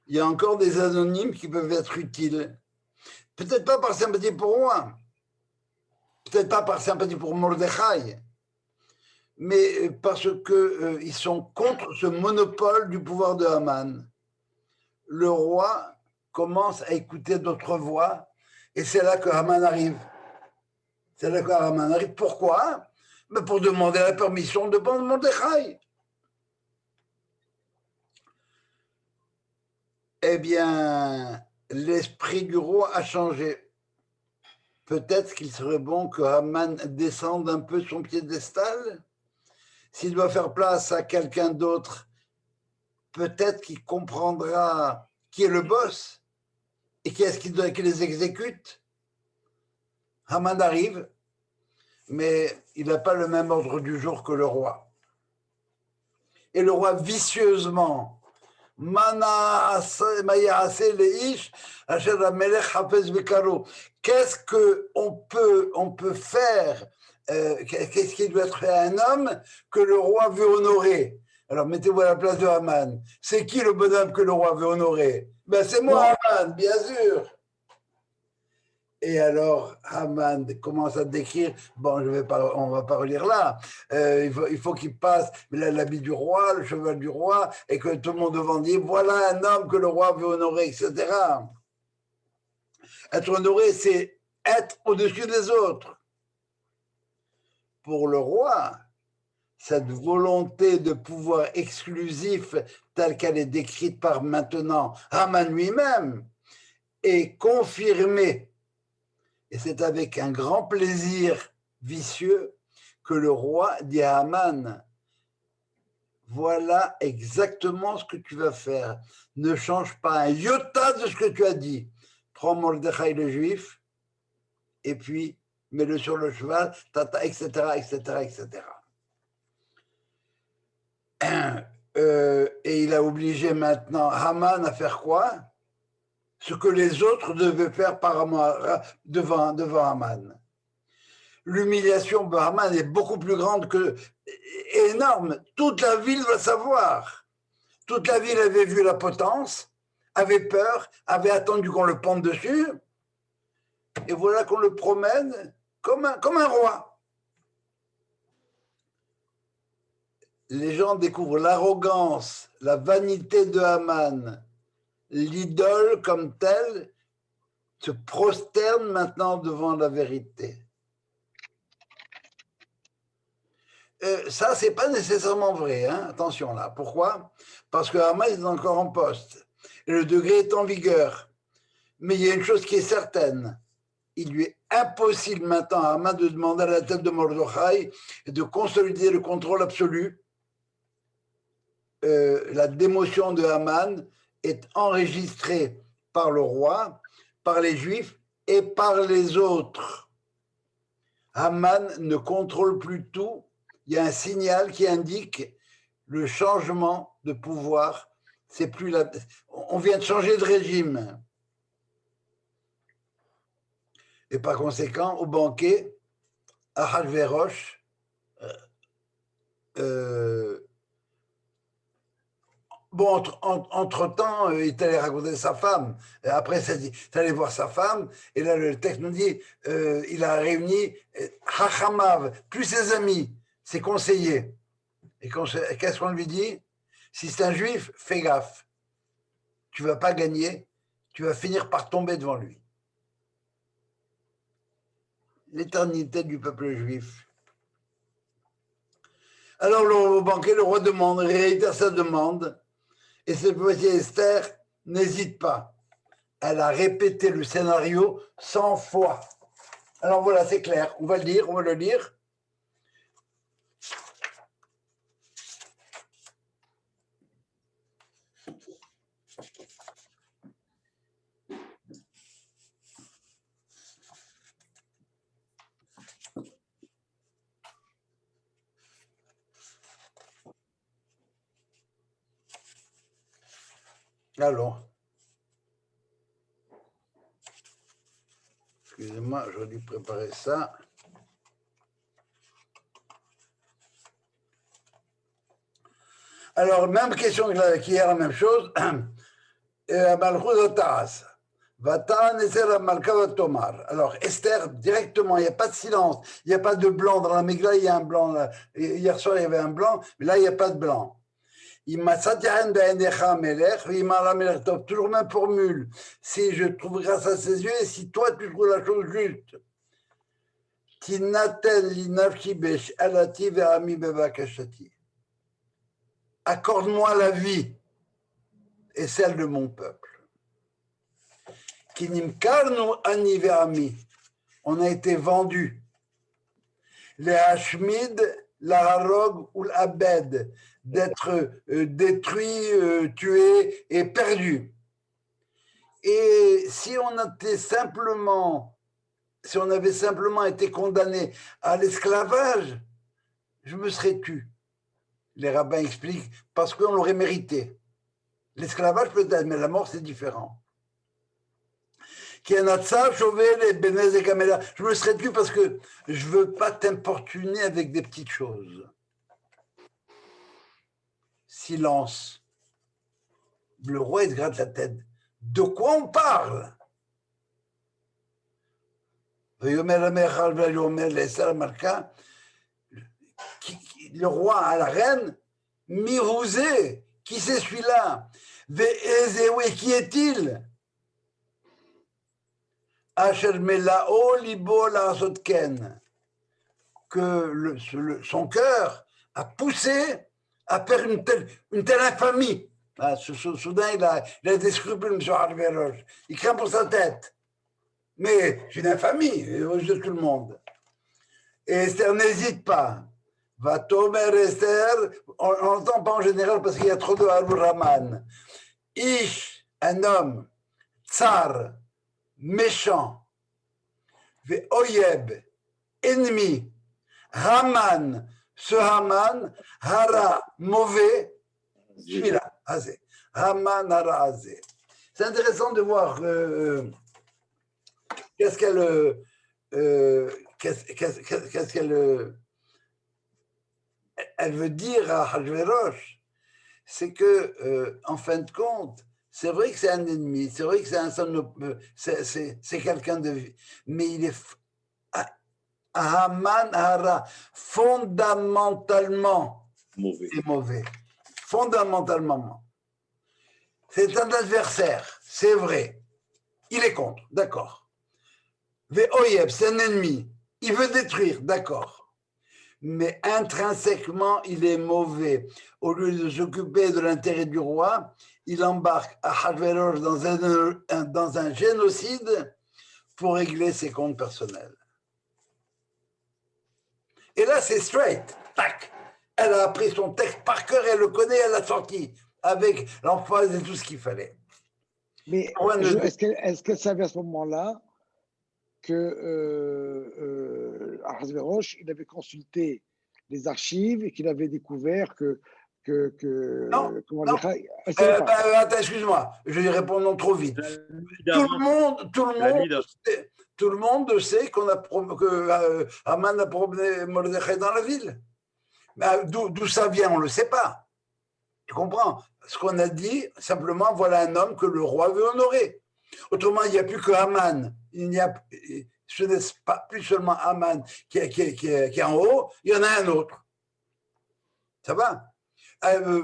Il y a encore des anonymes qui peuvent être utiles. Peut-être pas par sympathie pour moi. Peut-être pas par sympathie pour Mordechai. Mais parce qu'ils sont contre ce monopole du pouvoir de Haman. Le roi commence à écouter d'autres voix et c'est là que Haman arrive. C'est là que Haman arrive. Pourquoi? Mais pour demander la permission de Mordechai. Eh bien, l'esprit du roi a changé. Peut-être qu'il serait bon que Haman descende un peu son piédestal. S'il doit faire place à quelqu'un d'autre, peut-être qu'il comprendra qui est le boss et qui est-ce qui les exécute. Haman arrive, mais il n'a pas le même ordre du jour que le roi. Et le roi, vicieusement, qu'est-ce qu'on peut faire, qu'est-ce qui doit être fait à un homme que le roi veut honorer? Alors mettez-vous à la place de Haman. C'est qui le bonhomme que le roi veut honorer? Ben, c'est moi, Haman, bien sûr. Et alors, Haman commence à décrire, bon, on ne va pas relire là, il faut qu'il passe l'habit du roi, le cheval du roi, et que tout le monde devant dire, voilà un homme que le roi veut honorer, etc. Être honoré, c'est être au-dessus des autres. Pour le roi, cette volonté de pouvoir exclusif telle qu'elle est décrite par maintenant Haman lui-même est confirmée. Et c'est avec un grand plaisir vicieux que le roi dit à Haman, voilà exactement ce que tu vas faire. Ne change pas un iota de ce que tu as dit. Prends Mordechai le juif et puis mets-le sur le cheval, etc., etc., etc. Et il a obligé maintenant Haman à faire quoi? Ce que les autres devaient faire devant Haman. L'humiliation de Haman est beaucoup plus grande que énorme. Toute la ville va savoir. Toute la ville avait vu la potence, avait peur, avait attendu qu'on le pende dessus. Et voilà qu'on le promène comme un roi. Les gens découvrent l'arrogance, la vanité de Haman. L'idole comme telle se prosterne maintenant devant la vérité. Ça, c'est pas nécessairement vrai, hein? Attention là. Pourquoi? Parce que Haman est encore en poste. Et le degré est en vigueur. Mais il y a une chose qui est certaine. Il lui est impossible maintenant à Haman de demander à la tête de Mordechai et de consolider le contrôle absolu. La démotion de Haman est enregistrée par le roi, par les Juifs et par les autres. Haman ne contrôle plus tout. Il y a un signal qui indique le changement de pouvoir. C'est plus on vient de changer de régime. Et par conséquent, au banquet, Ahasverosh bon, entre-temps, il est allé raconter sa femme. Et après, il est allé voir sa femme. Et là, le texte nous dit, il a réuni Hachamav, plus ses amis, ses conseillers. Et qu'est-ce qu'on lui dit? Si c'est un juif, fais gaffe. Tu ne vas pas gagner. Tu vas finir par tomber devant lui. L'éternité du peuple juif. Alors, au banquet, le roi demande, réitère sa demande. Et cette fois-ci, Esther n'hésite pas. Elle a répété le scénario 100 fois. Alors voilà, c'est clair. On va le lire. Alors, excusez-moi, j'aurais dû préparer ça. Alors, même question qu'hier, la même chose. Alors, Esther, directement, il n'y a pas de silence, il n'y a pas de blanc. Dans la Migla, il y a un blanc. Là. Hier soir, il y avait un blanc, mais là, il n'y a pas de blanc. Toujours même formule. Si je trouve grâce à ses yeux, et si toi, tu trouves la chose juste. Accorde-moi la vie et celle de mon peuple. On a été vendus. Les Hashmid, l'Harog ou l'Abed, d'être détruits, tués et perdus. Et si on avait simplement été condamné à l'esclavage, je me serais tu. Les rabbins expliquent, parce qu'on l'aurait mérité. L'esclavage peut-être, mais la mort c'est différent. Je me serais tu parce que je ne veux pas t'importuner avec des petites choses. Silence. Le roi, il se gratte la tête. De quoi on parle? Le roi à la reine, Mirouzé, qui c'est celui-là? Qui est-il? Asher melao libo la'asot ken, que son cœur a poussé à faire une telle infamie. Ah, soudain, il a des scrupules, M. Harverosh. Il craint pour sa tête. Mais c'est une infamie aux yeux de tout le monde. Et Esther n'hésite pas. Va Tomer Esther, on n'entend pas en général parce qu'il y a trop de Harur Haman. Ish, un homme, tsar, méchant, ve Oyeb, ennemi, Haman, ce Haman, Hara, mauvais, celui-là, Azé. Haman, Hara, Azé. C'est intéressant de voir qu'est-ce qu'elle elle veut dire à Hachvérosh, c'est que, en fin de compte, c'est vrai que c'est un ennemi, c'est vrai que c'est quelqu'un de... Mais il est Haman Hara, fondamentalement Mauvais. c'est mauvais. Fondamentalement. C'est un adversaire, c'est vrai. Il est contre, d'accord. Ve'oyeb, c'est un ennemi. Il veut détruire, d'accord. Mais intrinsèquement, il est mauvais. Au lieu de s'occuper de l'intérêt du roi, il embarque Ahasverosh dans un génocide pour régler ses comptes personnels. Et là, c'est straight. Tac. Elle a appris son texte par cœur, elle le connaît, elle l'a sorti avec l'emphase et tout ce qu'il fallait. Mais est-ce qu'elle savait à ce moment-là que Ahasverosh, il avait consulté les archives et qu'il avait découvert non. Attends, excuse-moi, je vais répondre trop vite. Tout le monde sait que Haman a promené Mordechai dans la ville. Mais d'où ça vient, on ne le sait pas. Tu comprends? Ce qu'on a dit, simplement, voilà un homme que le roi veut honorer. Autrement, il n'y a plus que Haman. Ce n'est pas plus seulement Haman qui est en haut, il y en a un autre. Ça va?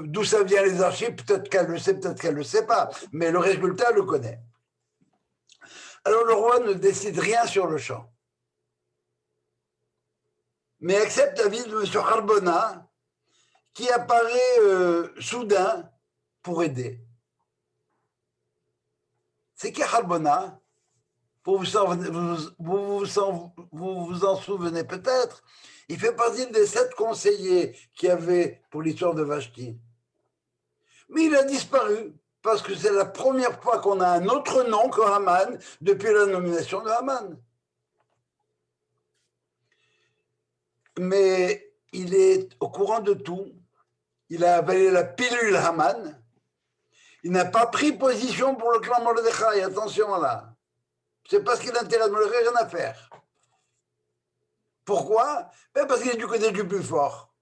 D'où ça vient les archives, peut-être qu'elle le sait, peut-être qu'elle ne le sait pas, mais le résultat, elle le connaît. Alors le roi ne décide rien sur le champ, mais accepte l'avis de M. Harbona, qui apparaît soudain pour aider. C'est qui Harbona? Vous vous en souvenez peut-être, il fait partie des 7 conseillers qu'il y avait pour l'histoire de Vashti. Mais il a disparu, parce que c'est la première fois qu'on a un autre nom que Haman depuis la nomination de Haman. Mais il est au courant de tout. Il a avalé la pilule Haman. Il n'a pas pris position pour le clan Mordechai, attention là. C'est parce qu'il a intérêt de Mordechai, rien à faire. Pourquoi? Parce qu'il est du côté du plus fort.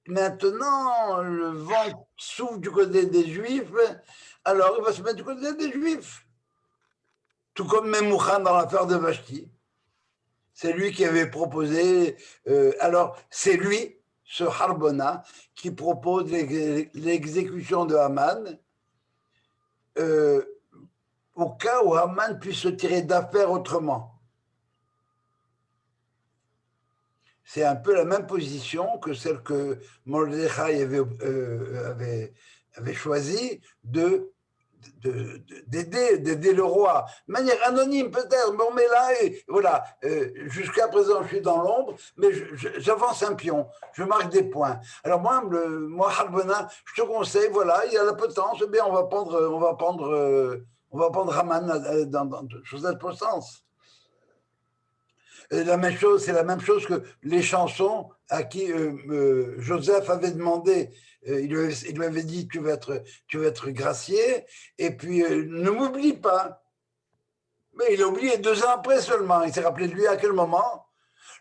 Maintenant, le vent souffle du côté des Juifs, alors il va se mettre du côté des Juifs. Tout comme Memouchan dans l'affaire de Vashti. C'est lui qui avait proposé, alors c'est lui, ce Harbona, qui propose l'exécution de Haman, au cas où Haman puisse se tirer d'affaire autrement. C'est un peu la même position que celle que Mordechai avait choisie d'aider le roi, de manière anonyme peut-être, bon, mais là, voilà, jusqu'à présent je suis dans l'ombre, mais j'avance un pion, je marque des points. Alors moi Harbona, je te conseille, voilà, il y a la potence, eh bien on va prendre Haman dans cette potence. C'est la même chose que les chansons à qui Joseph avait demandé. Il lui avait dit tu vas être gracié, et puis ne m'oublie pas. Mais il a oublié 2 ans après seulement. Il s'est rappelé de lui à quel moment,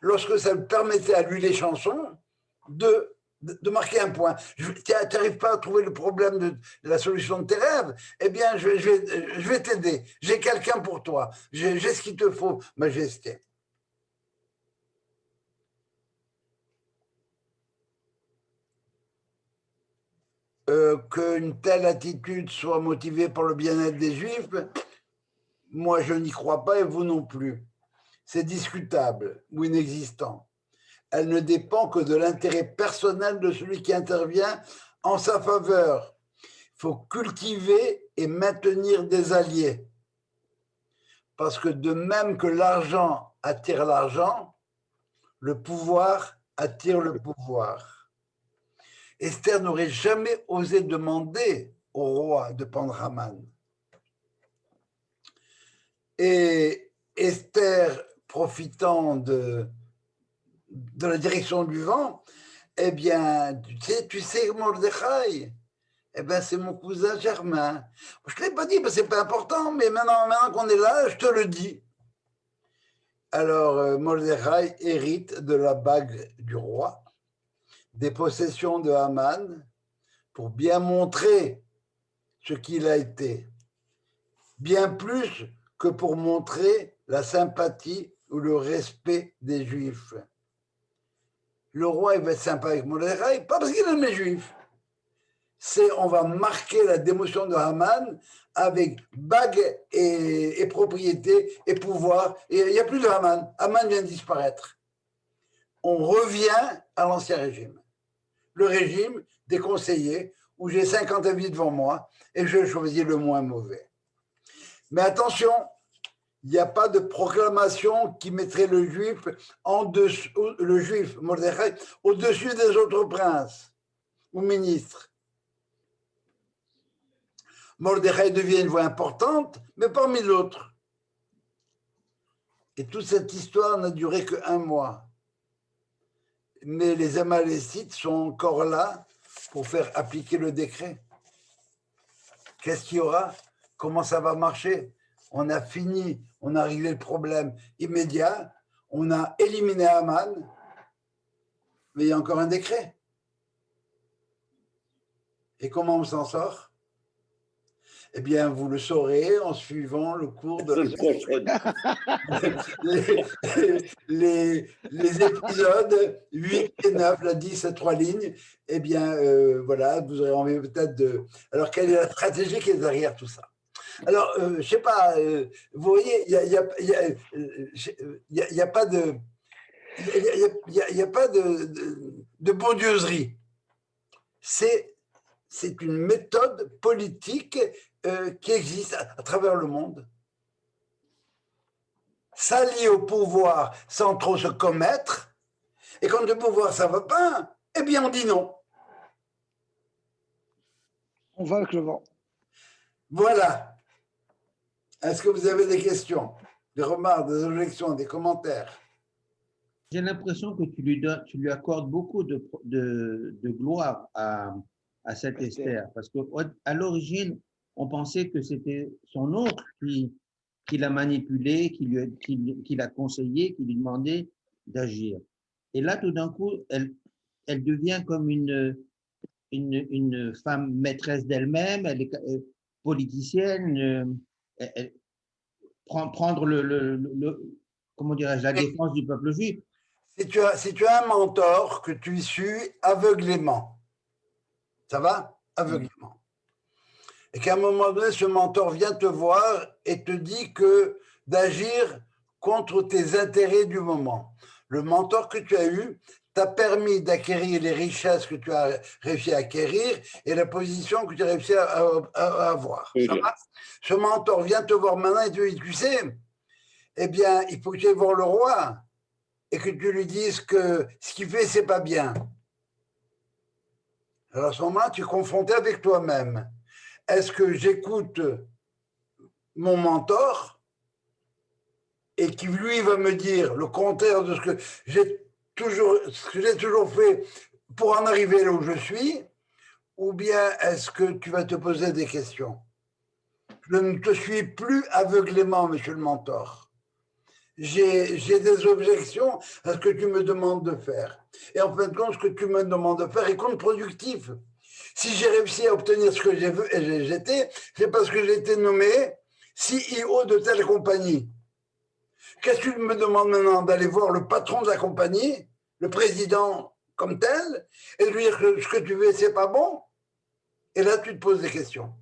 lorsque ça permettait à lui les chansons de marquer un point. Tu n'arrives pas à trouver le problème de la solution de tes rêves, eh bien je vais t'aider. J'ai quelqu'un pour toi. J'ai ce qu'il te faut, Majesté. qu'une telle attitude soit motivée par le bien-être des Juifs, moi je n'y crois pas et vous non plus. C'est discutable ou inexistant. Elle ne dépend que de l'intérêt personnel de celui qui intervient en sa faveur. Il faut cultiver et maintenir des alliés. Parce que de même que l'argent attire l'argent, le pouvoir attire le pouvoir. Esther n'aurait jamais osé demander au roi de prendre Haman. Et Esther, profitant de la direction du vent, eh bien, tu sais Mordechai, eh bien, c'est mon cousin germain. Je ne l'ai pas dit, parce que ce n'est pas important, mais maintenant qu'on est là, je te le dis. Alors, Mordechai hérite de la bague du roi, des possessions de Haman, pour bien montrer ce qu'il a été, bien plus que pour montrer la sympathie ou le respect des Juifs. Le roi, il va être sympa avec Mordechai, pas parce qu'il aime les Juifs. On va marquer la démotion de Haman avec bague et propriété et pouvoir. Et il n'y a plus de Haman. Haman vient de disparaître. On revient à l'ancien régime. Le régime des conseillers, où j'ai 50 avis devant moi et je choisis le moins mauvais. Mais attention, il n'y a pas de proclamation qui mettrait le juif Mordechai, au-dessus des autres princes ou ministres. Mordechai devient une voix importante, mais parmi d'autres. Et toute cette histoire n'a duré que 1 mois. Mais les Amalécites sont encore là pour faire appliquer le décret. Qu'est-ce qu'il y aura? Comment ça va marcher? On a fini, on a réglé le problème immédiat, on a éliminé Haman, mais il y a encore un décret. Et comment on s'en sort? Eh bien, vous le saurez en suivant le cours de la prochaine. les épisodes 8 et 9, la 10 à 3 lignes. Eh bien, voilà, vous aurez envie peut-être de... Alors, quelle est la stratégie qui est derrière tout ça? Alors, je ne sais pas, vous voyez, il n'y a pas de... Il n'y a pas de bondieuserie. C'est une méthode politique qui existe à travers le monde. S'allier au pouvoir sans trop se commettre, et quand le pouvoir ça ne va pas, eh bien on dit non. On va avec le vent. Voilà. Est-ce que vous avez des questions, des remarques, des objections, des commentaires? J'ai l'impression que tu lui accordes beaucoup de gloire à cette Esther, parce qu'à l'origine, on pensait que c'était son oncle qui l'a manipulée, qui l'a conseillé, qui lui demandait d'agir. Et là, tout d'un coup, elle devient comme une femme maîtresse d'elle-même, elle est politicienne, elle prendre comment dirais-je, la défense du peuple juif. Si tu as un mentor que tu suis aveuglément, ça va? Aveuglément. Et qu'à un moment donné, ce mentor vient te voir et te dit que d'agir contre tes intérêts du moment. Le mentor que tu as eu t'a permis d'acquérir les richesses que tu as réussi à acquérir et la position que tu as réussi à avoir. Ça va? Ce mentor vient te voir maintenant et te dit, tu sais, eh bien, il faut que tu ailles voir le roi et que tu lui dises que ce qu'il fait, c'est pas bien. Alors à ce moment-là, tu es confronté avec toi-même. Est-ce que j'écoute mon mentor et qui, lui, va me dire le contraire de ce que j'ai toujours fait pour en arriver là où je suis, ou bien est-ce que tu vas te poser des questions? Je ne te suis plus aveuglément, monsieur le mentor. J'ai des objections à ce que tu me demandes de faire. Et en fin de compte, ce que tu me demandes de faire est contre-productif. Si j'ai réussi à obtenir ce que j'étais, c'est parce que j'ai été nommé CEO de telle compagnie. Qu'est-ce que tu me demandes maintenant? D'aller voir le patron de la compagnie, le président comme tel, et de lui dire que ce que tu fais, c'est pas bon? Et là, tu te poses des questions.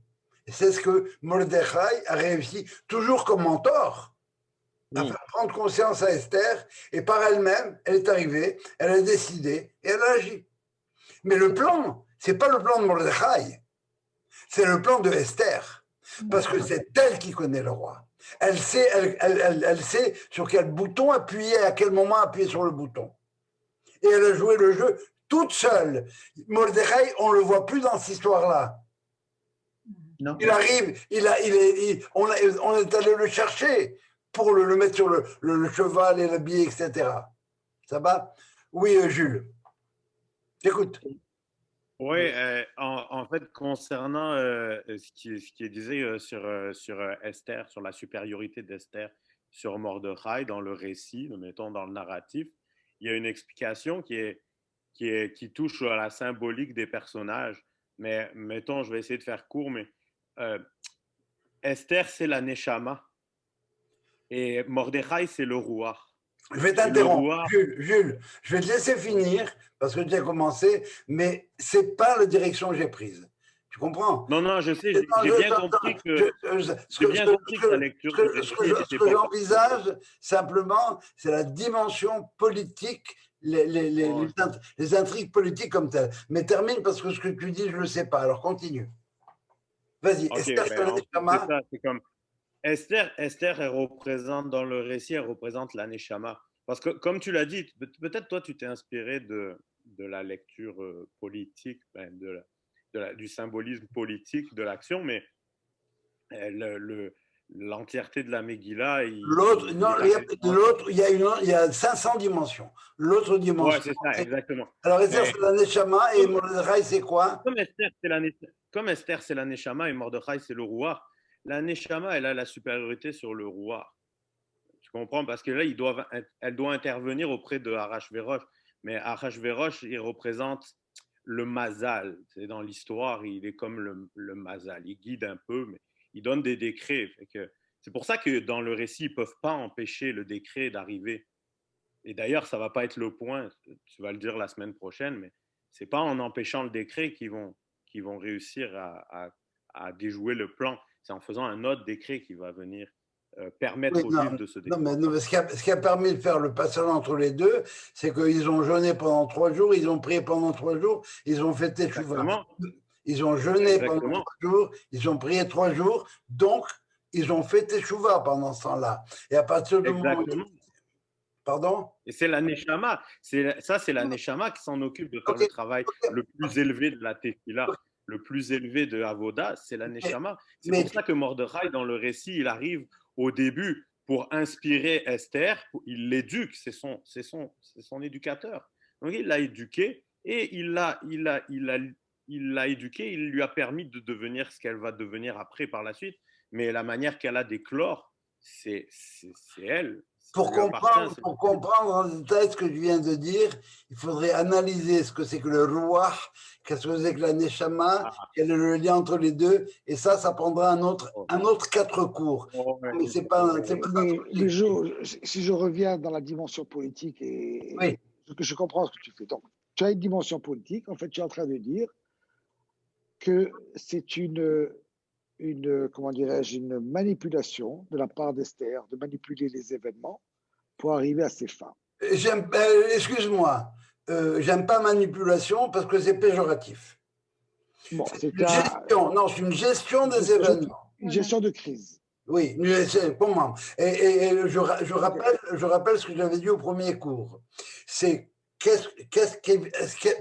Et c'est ce que Mordechai a réussi, toujours comme mentor, à faire prendre conscience à Esther. Et par elle-même, elle est arrivée, elle a décidé et elle a agi. Mais le plan, c'est pas le plan de Mordechai, c'est le plan de Esther. Parce que c'est elle qui connaît le roi. Elle sait, elle sait sur quel bouton appuyer, à quel moment appuyer sur le bouton. Et elle a joué le jeu toute seule. Mordechai, on ne le voit plus dans cette histoire-là. Non. Il arrive, on est allé le chercher pour le mettre sur le cheval et l'habiller, etc. Ça va? Oui, Jules. J'écoute. Oui, en fait, concernant ce qui est dit sur Esther, sur la supériorité d'Esther sur Mordechai dans le récit, mettons dans le narratif, il y a une explication qui touche à la symbolique des personnages. Mais mettons, je vais essayer de faire court, mais Esther, c'est la Neshama et Mordechai, c'est le roi. Je vais t'interrompre, Jules, je vais te laisser finir parce que tu as commencé, mais ce n'est pas la direction que j'ai prise. Tu comprends? Non, je sais, j'ai bien compris que la lecture ce que j'envisage simplement, c'est la dimension politique, les intrigues politiques comme telles. Mais termine parce que ce que tu dis, je ne le sais pas. Alors continue. Vas-y, Esther, c'est comme Esther, elle représente dans le récit, elle représente la Neshama. Parce que, comme tu l'as dit, peut-être toi, tu t'es inspiré de la lecture politique, du symbolisme politique de l'action, mais l'entièreté de la Megillah. Il y a 500 dimensions. L'autre dimension. Ouais, c'est ça, exactement. Alors, Esther, c'est la Neshama et Mordechai, c'est quoi? Comme Esther, c'est la Neshama et Mordechai, c'est le roi. La Neshama, elle a la supériorité sur le roi. Tu comprends? Parce que là, elle doit intervenir auprès de Ahashverosh. Mais Ahashverosh, il représente le Mazal. C'est dans l'histoire, il est comme le Mazal. Il guide un peu, mais il donne des décrets. C'est pour ça que dans le récit, ils ne peuvent pas empêcher le décret d'arriver. Et d'ailleurs, ça ne va pas être le point. Tu vas le dire la semaine prochaine, mais ce n'est pas en empêchant le décret qu'ils vont réussir à déjouer le plan. C'est en faisant un autre décret qui va venir permettre aux Juifs de se défendre. Non, mais ce qui a permis de faire le passage entre les deux, c'est qu'ils ont jeûné pendant 3 jours, ils ont prié pendant 3 jours, ils ont fait Teshuvah. Ils ont jeûné pendant 3 jours, ils ont prié 3 jours, donc ils ont fait Teshuvah pendant ce temps-là. Et à partir du moment où... Pardon? Et c'est la Neshama. Ça, c'est la Neshama qui s'en occupe de faire le travail le plus élevé de la Tefila. Le plus élevé de Avoda, c'est la Neshama. C'est pour ça que Mordechai, dans le récit, il arrive au début pour inspirer Esther. Il l'éduque, c'est son éducateur. Donc, il l'a éduqué et il l'a éduqué. Il lui a permis de devenir ce qu'elle va devenir après par la suite. Mais la manière qu'elle a d'éclore, c'est elle. Pour comprendre en détail ce que je viens de dire, il faudrait analyser ce que c'est que le roi, qu'est-ce que c'est que la Neshama, quel est le lien entre les deux, et ça prendra un autre 4 cours. Mais c'est pas si je reviens dans la dimension politique et que je comprends ce que tu fais. Donc, tu as une dimension politique, en fait, tu es en train de dire que c'est une manipulation de la part d'Esther, de manipuler les événements pour arriver à ses fins. Excuse-moi, j'aime pas manipulation parce que c'est péjoratif. Bon, c'est une gestion des événements. Une gestion de crise. Oui, comment? Et je rappelle ce que j'avais dit au premier cours. C'est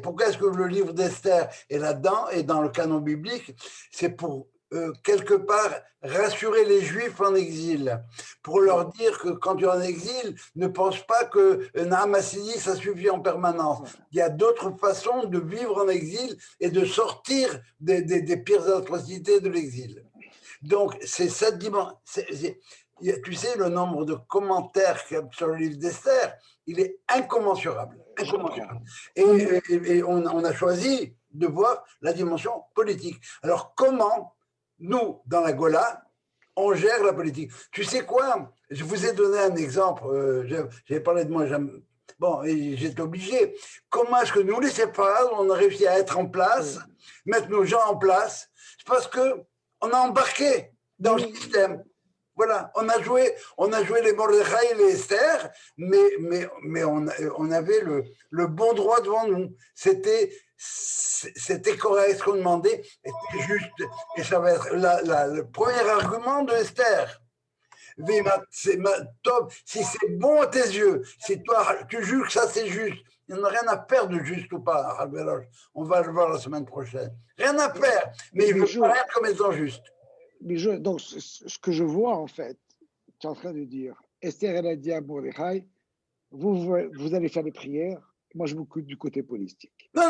pourquoi est-ce que le livre d'Esther est là-dedans et dans le canon biblique? C'est pour quelque part rassurer les Juifs en exil, pour leur dire que quand tu es en exil, ne pense pas que Naham Hassidi, ça suffit en permanence. Il y a d'autres façons de vivre en exil et de sortir des pires atrocités de l'exil. Donc, c'est cette dimension. Tu sais, le nombre de commentaires qu'il y a sur le livre d'Esther, il est incommensurable. Et on a choisi de voir la dimension politique. Alors, comment nous, dans la Gola, on gère la politique? Tu sais quoi? Je vous ai donné un exemple. J'avais parlé de moi, Bon, et j'étais obligé. Comment est-ce que nous, les séparés, on a réussi à être en place, mettre nos gens en place? C'est parce qu'on a embarqué dans le système. Voilà, on a joué les Mordechai et les Esther, mais on avait le bon droit devant nous. C'était correct, ce qu'on demandait était juste. Et ça va être le premier argument de Esther. Si c'est bon à tes yeux, si toi tu juges que ça c'est juste, il n'y en a rien à perdre de juste ou pas. On va le voir la semaine prochaine. Rien à perdre, mais il ne veut pas être comme étant juste. Donc, ce que je vois en fait, tu es en train de dire, Esther, elle a dit à Mordechai, vous allez faire des prières, moi je m'occupe du côté politique. Non,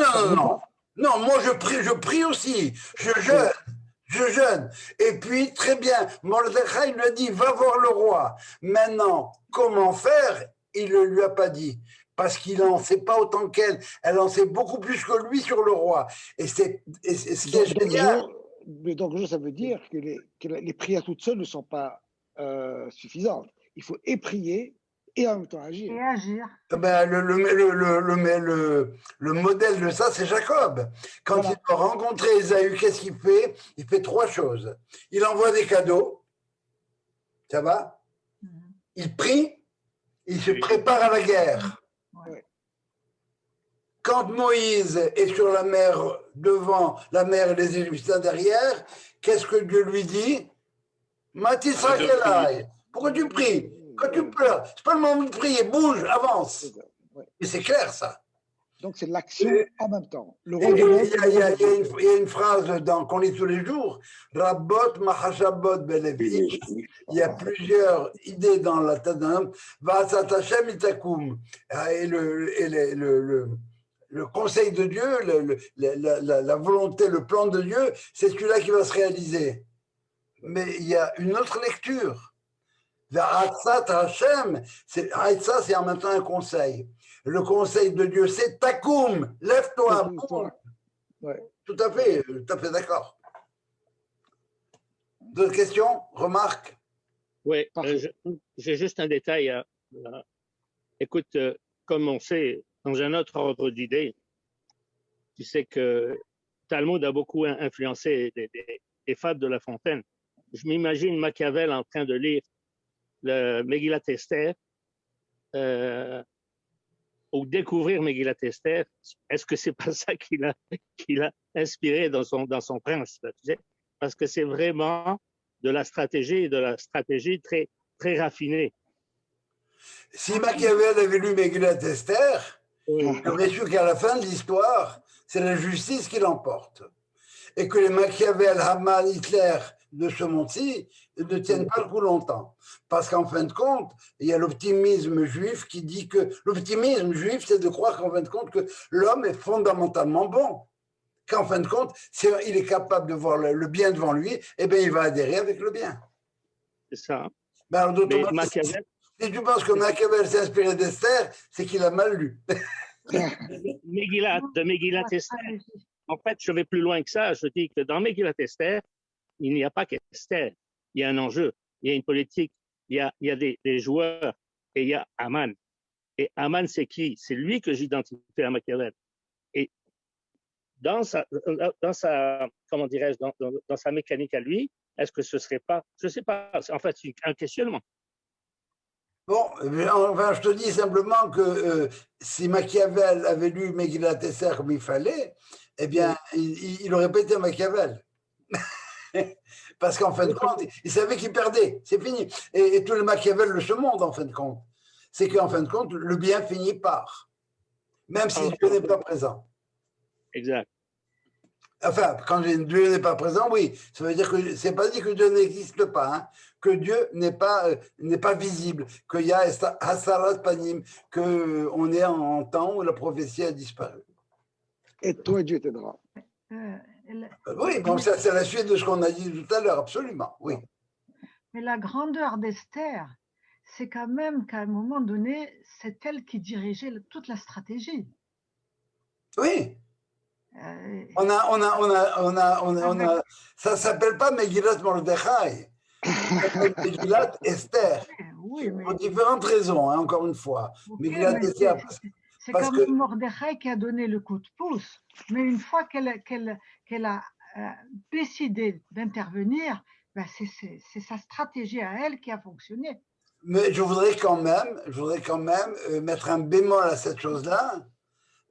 moi je prie aussi, je jeûne. Et puis, très bien, Mordechai lui a dit, va voir le roi. Maintenant, comment faire? Il ne lui a pas dit. Parce qu'il n'en sait pas autant qu'elle. Elle en sait beaucoup plus que lui sur le roi. Et ce qui est génial. Donc, ça veut dire que les prières toutes seules ne sont pas suffisantes. Il faut prier et en même temps agir. Et agir. Ben, le modèle de ça, c'est Jacob. Quand il va rencontrer Ésaü, qu'est-ce qu'il fait? Il fait 3 choses. Il envoie des cadeaux. Ça va? Il prie. Il se prépare à la guerre. Ouais. Quand Moïse est sur la mer devant, la mer et les Égyptiens derrière, qu'est-ce que Dieu lui dit? Matisra Kelai, pourquoi tu pries? Quand tu pleures, c'est pas le moment de prier, bouge, avance. Et c'est clair ça. Donc c'est l'action en même temps. Il y a une phrase qu'on lit tous les jours, Rabot Mahashabot Belevi. Il y a plusieurs idées dans la tête d'un homme. Va'asat Hashem itakum. Et le conseil de Dieu, la volonté, le plan de Dieu, c'est celui-là qui va se réaliser. Mais il y a une autre lecture. Va'asat Hashem, c'est en même temps un conseil. Le conseil de Dieu, c'est takoum, lève-toi. Ouais. Tout à fait d'accord. D'autres questions, remarques? Oui, j'ai juste un détail. Écoute, comme on sait, dans un autre ordre d'idées, tu sais que Talmud a beaucoup influencé des fables de La Fontaine. Je m'imagine Machiavel en train de lire le Megillat Esther, ou découvrir Megillat Esther. Est-ce que c'est pas ça qu'il a inspiré dans son prince, tu sais? Parce que c'est vraiment de la stratégie très, très raffinée. Si Machiavel avait lu Megillat Esther, il aurait su qu'à la fin de l'histoire, c'est la justice qui l'emporte. Et que les Machiavel, Haman, Hitler de ce monde-ci ne tiennent pas le coup longtemps. Parce qu'en fin de compte, il y a l'optimisme juif qui dit que l'optimisme juif, c'est de croire qu'en fin de compte, que l'homme est fondamentalement bon. Qu'en fin de compte, il est capable de voir le bien devant lui, et bien il va adhérer avec le bien. C'est ça. Ben, si tu penses que Machiavel s'est inspiré d'Esther, c'est qu'il a mal lu. De Megillat Esther. En fait, je vais plus loin que ça. Je dis que dans Megillat Esther, il n'y a pas qu'Esther. Il y a un enjeu, il y a une politique, il y a des joueurs, et il y a Haman. Et Haman, c'est qui? C'est lui que j'identifie à Machiavel. Et dans sa comment dirais-je, dans sa mécanique à lui, est-ce que ce serait pas, je sais pas, en fait, c'est un questionnement. Bon, enfin, je te dis simplement que si Machiavel avait lu Megillat Esther comme il fallait, eh bien, il aurait pas été Machiavel. Parce qu'en fin de compte, il savait qu'il perdait, c'est fini. Et tout le Machiavel de ce monde, en fin de compte, c'est qu'en fin de compte, le bien finit par, même si Dieu n'est pas présent. Exact. Enfin, quand Dieu n'est pas présent, oui, ça veut dire que c'est pas dit que Dieu n'existe pas, hein, que Dieu n'est pas visible, qu'il y a Hasarat Panim, qu'on est en temps où la prophétie a disparu. Et toi, Dieu t'aidera. Oui, donc ça, c'est la suite de ce qu'on a dit tout à l'heure, absolument, oui. Mais la grandeur d'Esther, c'est quand même qu'à un moment donné, c'est elle qui dirigeait toute la stratégie. Oui. Ça s'appelle pas Megillat Mordechai, ça s'appelle Megillat Esther. Oui, mais... Pour différentes raisons, hein, encore une fois. Ok, Mais il a mais été c'est parce quand que même Mordechai qui a donné le coup de pouce. Mais une fois qu'elle a décidé d'intervenir, ben c'est sa stratégie à elle qui a fonctionné. mais je voudrais quand même mettre un bémol à cette chose-là.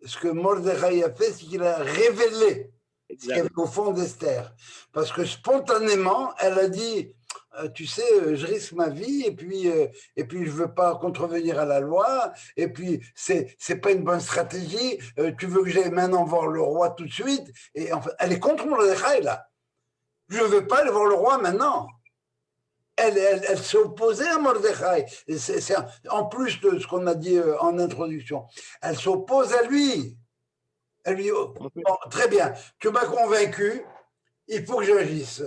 Ce que Mordechai a fait, c'est qu'il a révélé ce qu'il y avait au fond d'Esther. Parce que spontanément, elle a dit, tu sais, je risque ma vie et puis je veux pas contrevenir à la loi et puis c'est pas une bonne stratégie. Tu veux que j'aille maintenant voir le roi tout de suite? Et en fait, elle est contre Mordechai là. Je veux pas aller voir le roi maintenant. Elle s'est opposée à Mordechai. C'est en plus de ce qu'on a dit en introduction. Elle s'oppose à lui. Elle lui dit, oh, bon, très bien, tu m'as convaincu, il faut que j'agisse.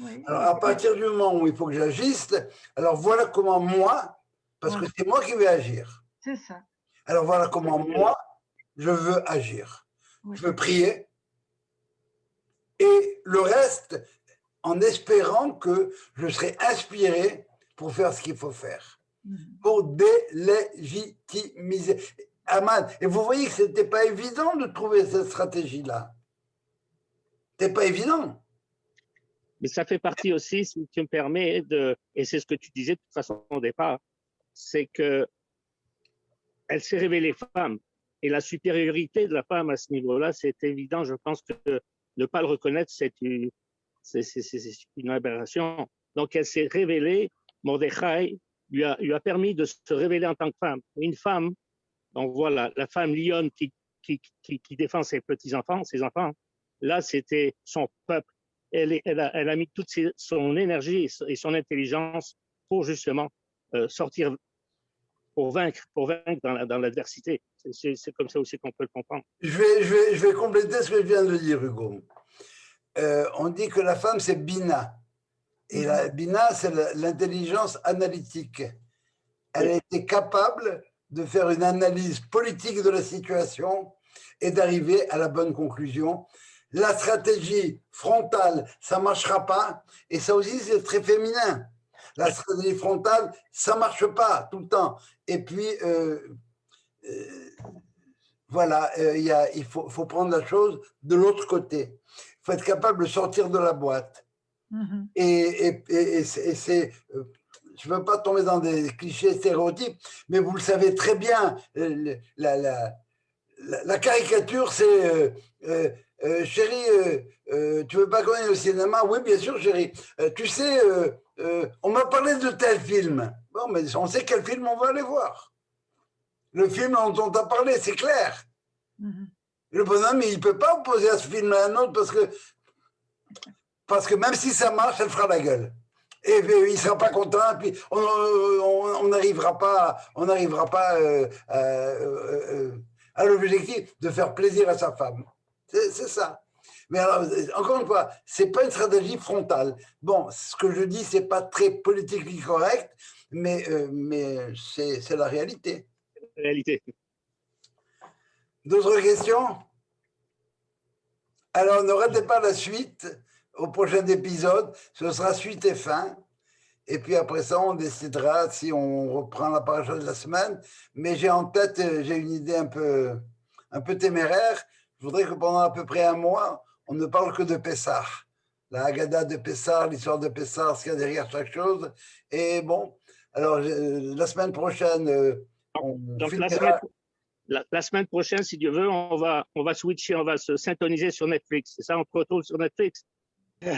Oui, alors, à partir du moment où il faut que j'agisse, alors voilà comment moi, parce que c'est moi qui vais agir. C'est ça. Alors voilà comment moi, je veux agir. Oui. Je veux prier. Et le reste, en espérant que je serai inspiré pour faire ce qu'il faut faire. Pour délégitimiser. Aman, et vous voyez que ce n'était pas évident de trouver cette stratégie-là. Ce n'était pas évident. Mais ça fait partie aussi, si tu me permets, et c'est ce que tu disais de toute façon au départ, c'est que elle s'est révélée femme. Et la supériorité de la femme à ce niveau-là, c'est évident. Je pense que ne pas le reconnaître, c'est une aberration. Donc, elle s'est révélée. Mordechai lui a permis de se révéler en tant que femme. Une femme, donc voilà, la femme lionne qui défend ses petits-enfants, ses enfants, là, c'était son peuple. Elle a mis toute son énergie et son intelligence pour justement sortir, pour vaincre dans l'adversité. C'est comme ça aussi qu'on peut le comprendre. Je vais compléter ce que je viens de dire, Hugo. On dit que la femme, c'est Bina. Et la Bina, c'est l'intelligence analytique. Elle a été capable de faire une analyse politique de la situation et d'arriver à la bonne conclusion. La stratégie frontale, ça ne marchera pas. Et ça aussi, c'est très féminin. La stratégie frontale, ça ne marche pas tout le temps. Et puis, voilà, il faut prendre la chose de l'autre côté. Il faut être capable de sortir de la boîte. Et c'est... je ne veux pas tomber dans des clichés stéréotypes, mais vous le savez très bien, la caricature, c'est chérie, tu veux pas qu'on aille au cinéma? Oui, bien sûr, chérie. Tu sais, on m'a parlé de tel film. Bon, mais on sait quel film on va aller voir. Le film dont on t'a parlé, c'est clair. Le bonhomme, il ne peut pas opposer à ce film à un autre parce que même si ça marche, elle fera la gueule. Et il ne sera pas content, et puis on n'arrivera pas à l'objectif de faire plaisir à sa femme. C'est ça. Mais alors, encore une fois, ce n'est pas une stratégie frontale. Bon, ce que je dis, ce n'est pas très politiquement correct, mais c'est la réalité. La réalité. D'autres questions? Alors, ne ratez pas la suite au prochain épisode. Ce sera suite et fin. Et puis après ça, on décidera si on reprend la paracha de la semaine. Mais j'ai en tête, j'ai une idée un peu téméraire. Je voudrais que pendant à peu près un mois, on ne parle que de Pessah. La Haggadah de Pessah, l'histoire de Pessah, ce qu'il y a derrière chaque chose. Et bon, alors la semaine prochaine, donc la semaine prochaine, si Dieu veut, on va switcher, on va se syntoniser sur Netflix. C'est ça, on se retrouve sur Netflix. Oui,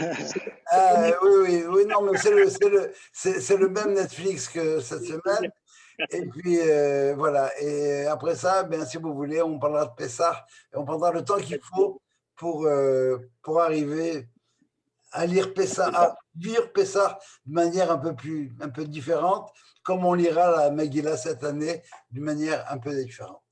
non, mais c'est le même Netflix que cette semaine. Et puis, voilà. Et après ça, bien, si vous voulez, on parlera de Pessah. Et on prendra le temps qu'il faut pour arriver à lire Pessah, à lire Pessah de manière un peu différente, comme on lira la Megillah cette année d'une manière un peu différente.